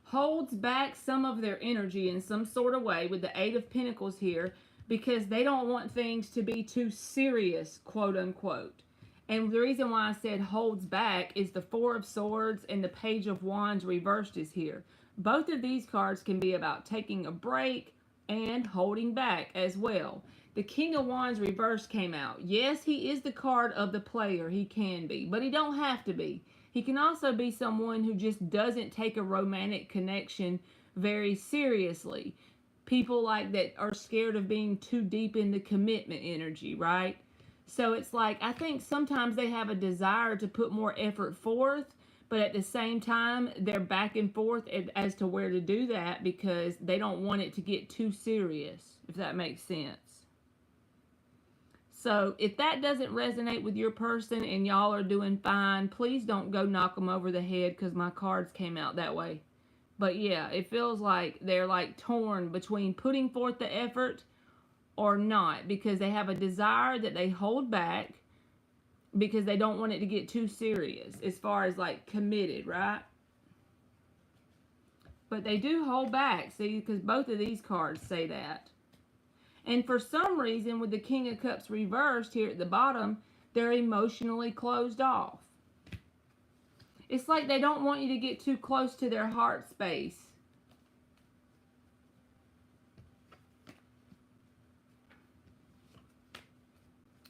holds back some of their energy in some sort of way with the Eight of Pentacles here because they don't want things to be too serious, quote unquote. And the reason why I said holds back is the Four of Swords and the Page of Wands reversed is here. Both of these cards can be about taking a break and holding back as well. The King of Wands reversed came out. Yes, he is the card of the player. He can be, but he don't have to be. He can also be someone who just doesn't take a romantic connection very seriously. People like that are scared of being too deep in the commitment energy, right? So it's like, I think sometimes they have a desire to put more effort forth, but at the same time, they're back and forth as to where to do that because they don't want it to get too serious, if that makes sense. So if that doesn't resonate with your person and y'all are doing fine, please don't go knock them over the head because my cards came out that way. But yeah, it feels like they're like torn between putting forth the effort or not because they have a desire that they hold back because they don't want it to get too serious as far as like committed, right? But they do hold back, see, because both of these cards say that. And for some reason, with the King of Cups reversed here at the bottom, they're emotionally closed off. It's like they don't want you to get too close to their heart space.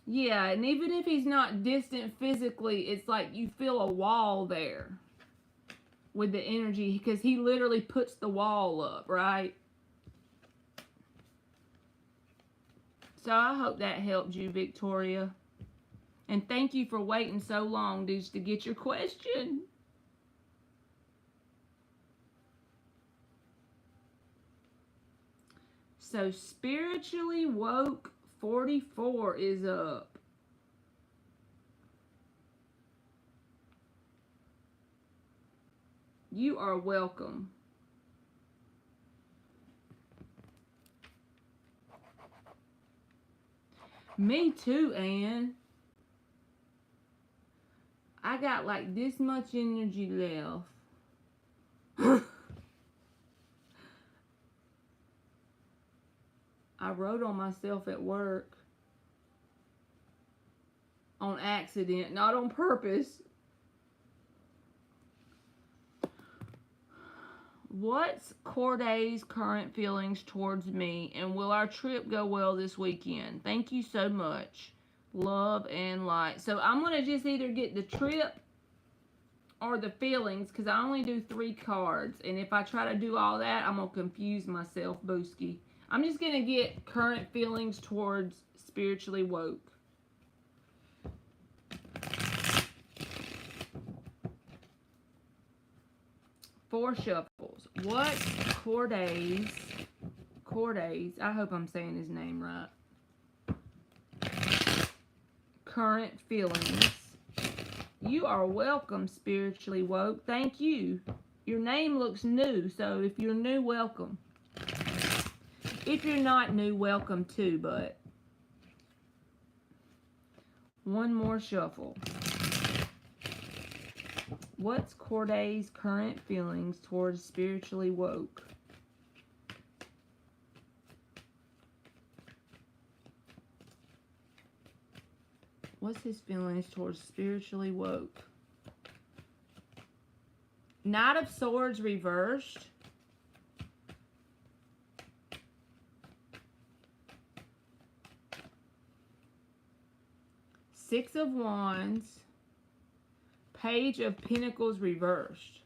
Yeah, and even if he's not distant physically, it's like you feel a wall there with the energy because he literally puts the wall up, right? So I hope that helped you, Victoria. And thank you for waiting so long, dudes, to get your question. So Spiritually Woke 44 is up. You are welcome. Me too, Ann. I got like this much energy left. I wrote on myself at work. On accident, not on purpose. What's Corday's current feelings towards me, and will our trip go well this weekend? Thank you so much. Love and light. So I'm going to just either get the trip or the feelings because I only do 3 cards. And if I try to do all that, I'm going to confuse myself, Booski. I'm just going to get current feelings towards Spiritually Woke. Four shuffles. What Corday's, I hope I'm saying his name right. Current feelings. You are welcome, Spiritually Woke. Thank you. Your name looks new, so if you're new, welcome. If you're not new, welcome too, but one more shuffle. What's Corday's current feelings towards Spiritually Woke? What's his feelings towards Spiritually Woke? Knight of Swords reversed. Six of Wands. Page of Pentacles reversed.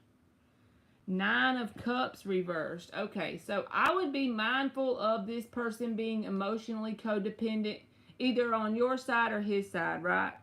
9 of Cups reversed. Okay, so I would be mindful of this person being emotionally codependent either on your side or his side, right?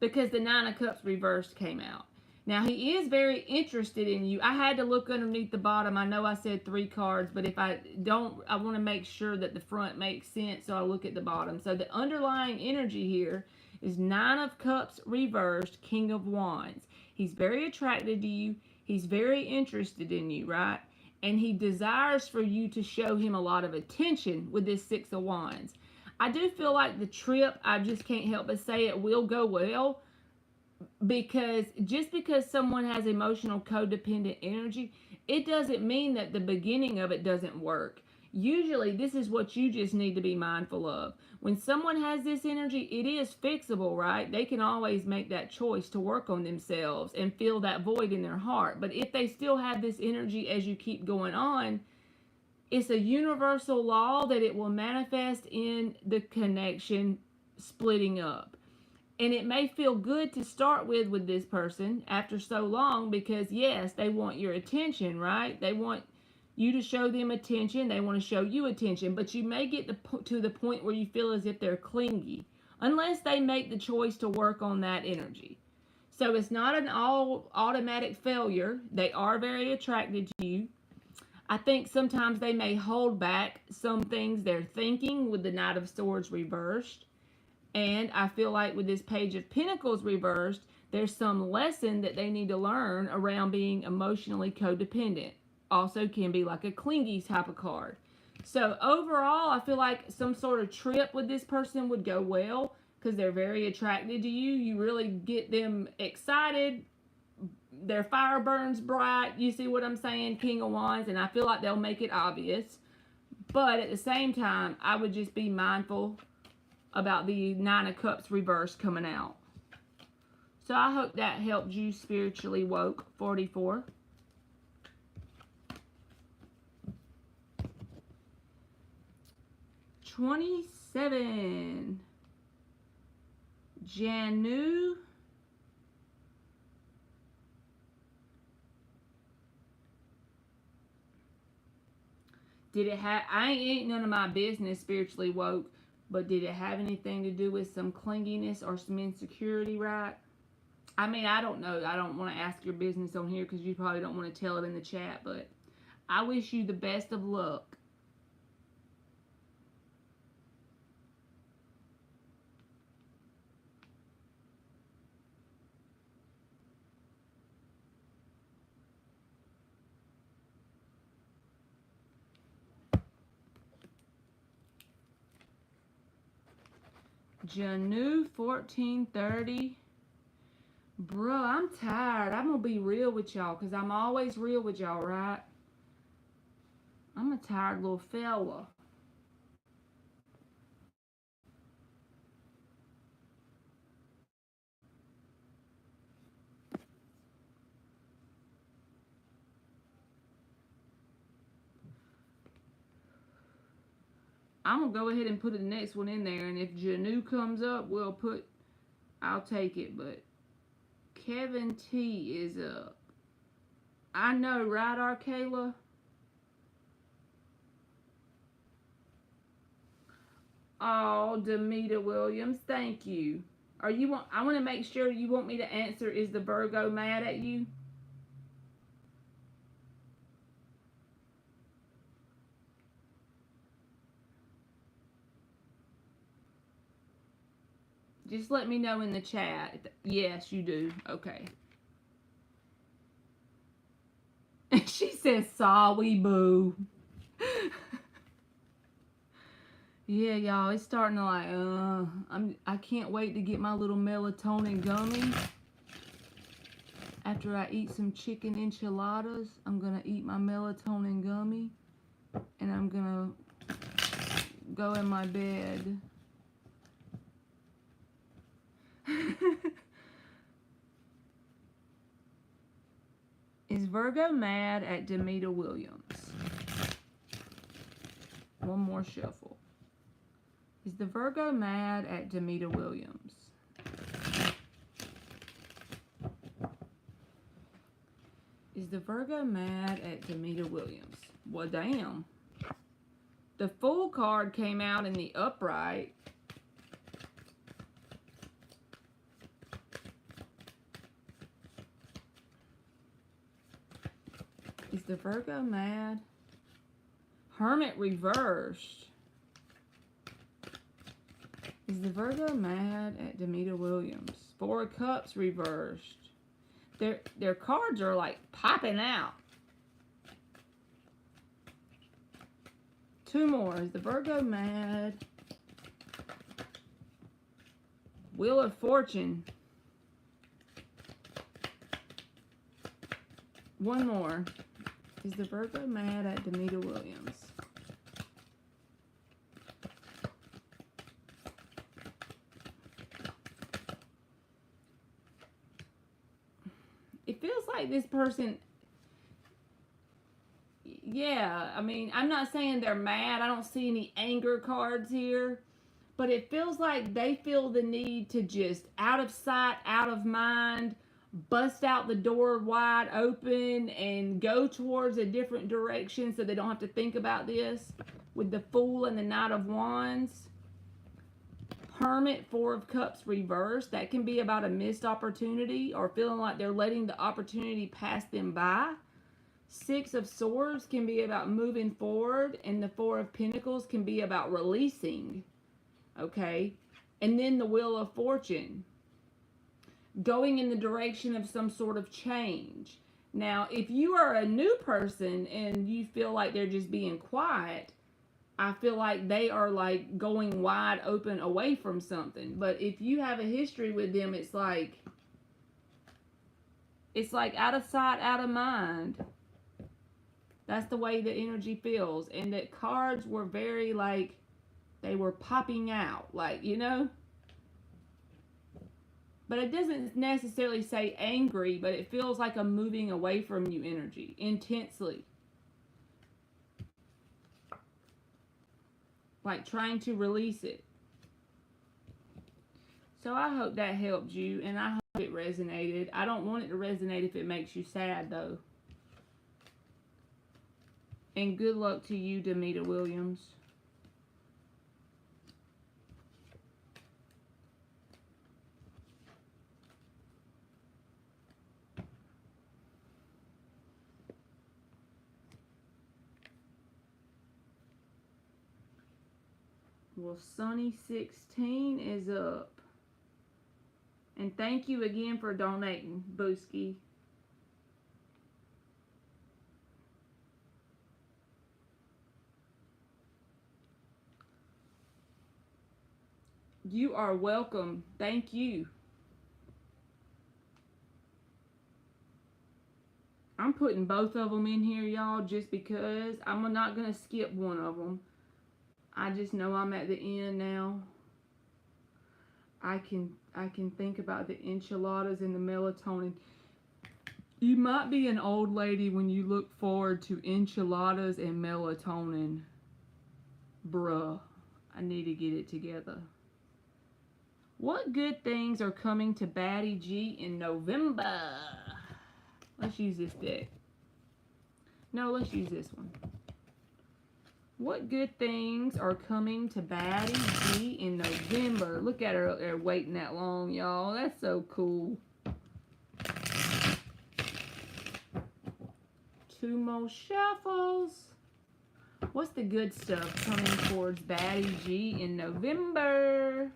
Because the 9 of Cups reversed came out. Now, he is very interested in you. I had to look underneath the bottom. I know I said 3 cards, but if I don't, I want to make sure that the front makes sense, so I look at the bottom. So the underlying energy here is 9 of Cups reversed, King of Wands. He's very attracted to you. He's very interested in you, right? and he desires for you to show him a lot of attention with this Six of Wands. I do feel like the trip, I just can't help but say it will go well, because just because someone has emotional codependent energy, it doesn't mean that the beginning of it doesn't work. Usually this is what you just need to be mindful of. When someone has this energy, it is fixable, right? They can always make that choice to work on themselves and fill that void in their heart. But if they still have this energy as you keep going on, it's a universal law that it will manifest in the connection splitting up. And it may feel good to start with this person after so long, because yes, they want your attention, right? They want you to show them attention. They want to show you attention, but you may get to the point where you feel as if they're clingy, unless they make the choice to work on that energy. So it's not an all automatic failure. They are very attracted to you. I think sometimes they may hold back some things they're thinking with the Knight of Swords reversed. And I feel like with this Page of Pentacles reversed, there's some lesson that they need to learn around being emotionally codependent. Also can be like a clingy type of card. So overall, I feel like some sort of trip with this person would go well, because they're very attracted to you. You really get them excited. Their fire burns bright. You see what I'm saying? King of Wands. And I feel like they'll make it obvious. But at the same time, I would just be mindful about the Nine of Cups reverse coming out. So I hope that helped you, Spiritually Woke 44. $27. Janu. Did it have, I ain't none of my business, Spiritually Woke, but did it have anything to do with some clinginess or some insecurity, right? I mean, I don't know. I don't want to ask your business on here because you probably don't want to tell it in the chat, but I wish you the best of luck. Janu 1430. Bro, I'm tired. I'm going to be real with y'all because I'm always real with y'all, right? I'm a tired little fella. I'm going to go ahead and put the next one in there, and if Janu comes up, I'll take it, but Kevin T is up. I know, right, Arkayla? Oh, Demita Williams, thank you. I want to make sure you want me to answer, is the Virgo mad at you? Just let me know in the chat. Yes, you do. Okay. She says, sorry, boo. Yeah, y'all, it's starting to like, I can't wait to get my little melatonin gummy. After I eat some chicken enchiladas, I'm going to eat my melatonin gummy. And I'm going to go in my bed. Is Virgo mad at Demita Williams? One more shuffle. Is the Virgo mad at Demita Williams? Is the Virgo mad at Demita Williams? Well, damn. The Fool card came out in the upright. Is the Virgo mad? Hermit reversed. Is the Virgo mad at Demita Williams? Four of Cups reversed. Their cards are like popping out. Two more. Is the Virgo mad? Wheel of Fortune. One more. Is the Virgo mad at Danita Williams? It feels like this person, yeah, I mean, I'm not saying they're mad. I don't see any anger cards here. But it feels like they feel the need to just out of sight, out of mind, bust out the door wide open and go towards a different direction so they don't have to think about this. With the Fool and the Knight of Wands. Hermit, Four of Cups reversed. That can be about a missed opportunity or feeling like they're letting the opportunity pass them by. Six of Swords can be about moving forward, and the Four of Pentacles can be about releasing. Okay? And then the Wheel of Fortune. Going in the direction of some sort of change. Now, if you are a new person and you feel like they're just being quiet, I feel like they are like going wide open away from something. But if you have a history with them, it's like out of sight, out of mind. That's the way the energy feels. And that cards were very like, they were popping out, like, you know. But it doesn't necessarily say angry, but it feels like a moving away from you energy, intensely. Like trying to release it. So I hope that helped you, and I hope it resonated. I don't want it to resonate if it makes you sad, though. And good luck to you, Danita Williams. Well, Sunny 16 is up. And thank you again for donating, Booski. You are welcome. Thank you. I'm putting both of them in here, y'all, just because I'm not going to skip one of them. I just know I'm at the end now. I can think about the enchiladas and the melatonin. You might be an old lady when you look forward to enchiladas and melatonin. Bruh, I need to get it together. What good things are coming to Baddie G in November? Let's use this deck. No, let's use this one. What good things are coming to Baddie G in November? Look at her there waiting that long, y'all. That's so cool. Two more shuffles. What's the good stuff coming towards Baddie G in November?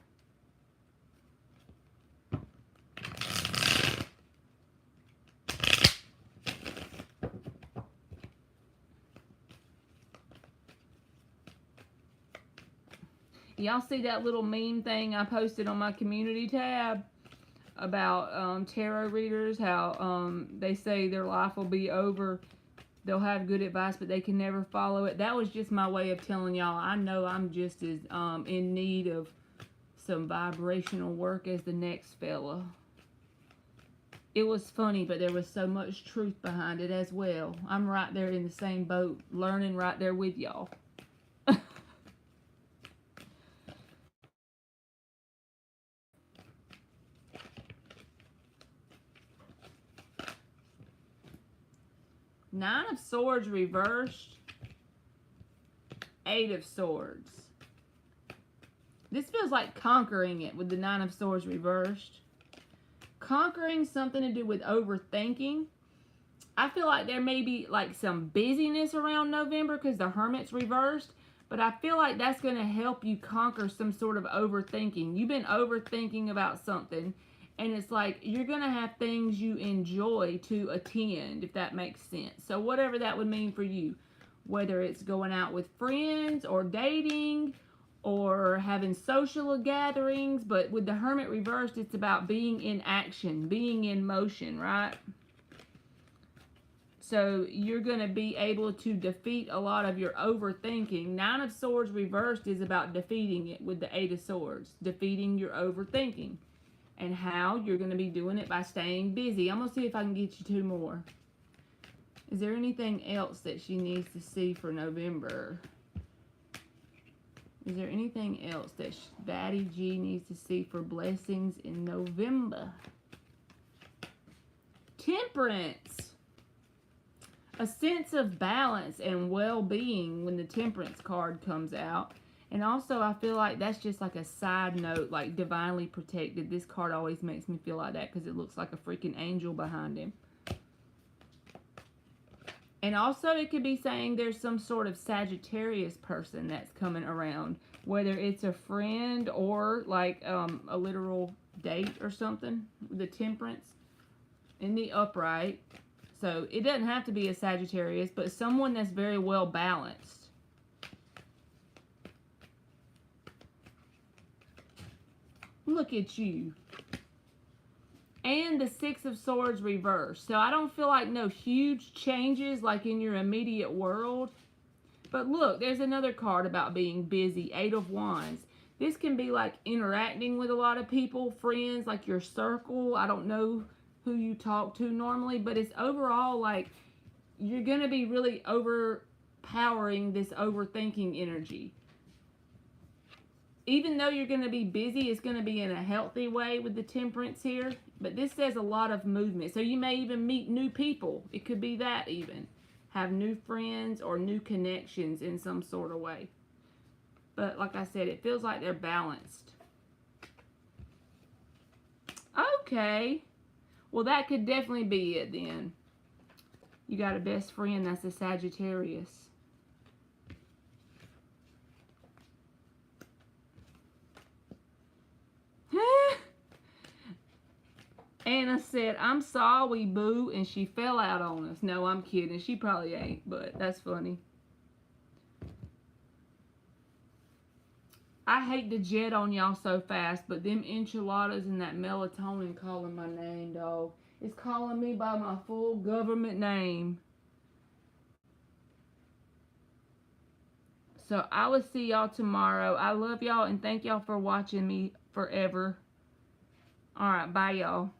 Y'all see that little meme thing I posted on my community tab about tarot readers, how they say their life will be over, they'll have good advice, but they can never follow it. That was just my way of telling y'all I know I'm just as in need of some vibrational work as the next fella. It was funny, but there was so much truth behind it as well. I'm right there in the same boat, learning right there with y'all. Nine of Swords reversed. Eight of Swords. This feels like conquering it with the Nine of Swords reversed. Conquering something to do with overthinking. I feel like there may be like some busyness around November because the Hermit's reversed. But I feel like that's going to help you conquer some sort of overthinking. You've been overthinking about something. And it's like, you're going to have things you enjoy to attend, if that makes sense. So whatever that would mean for you. whether it's going out with friends or dating or having social gatherings. But with the Hermit reversed, it's about being in action, being in motion, right? So you're going to be able to defeat a lot of your overthinking. Nine of Swords reversed is about defeating it with the Eight of Swords, defeating your overthinking. And how you're going to be doing it by staying busy. I'm going to see if I can get you two more. Is there anything else that she needs to see for November? Is there anything else that Baddie G needs to see for blessings in November? Temperance. A sense of balance and well-being when the Temperance card comes out. And also, I feel like that's just like a side note, like divinely protected. This card always makes me feel like that because it looks like a freaking angel behind him. And also, it could be saying there's some sort of Sagittarius person that's coming around. Whether it's a friend or like a literal date or something. The Temperance in the upright. So, it doesn't have to be a Sagittarius, but someone that's very well balanced. Look at you. And the Six of Swords reversed. So I don't feel like no huge changes like in your immediate world. But look, there's another card about being busy. Eight of Wands. This can be like interacting with a lot of people, friends, like your circle. I don't know who you talk to normally, but it's overall like you're going to be really overpowering this overthinking energy. Even though you're going to be busy, it's going to be in a healthy way with the Temperance here. But this says a lot of movement. So you may even meet new people. It could be that even. Have new friends or new connections in some sort of way. But like I said, it feels like they're balanced. Okay. Well, that could definitely be it then. You got a best friend that's a Sagittarius. Anna said, I'm sorry, boo, and she fell out on us. No, I'm kidding. She probably ain't, but that's funny. I hate to jet on y'all so fast, but them enchiladas and that melatonin calling my name, dog. It's calling me by my full government name. So I will see y'all tomorrow. I love y'all and thank y'all for watching me forever. Alright, bye y'all.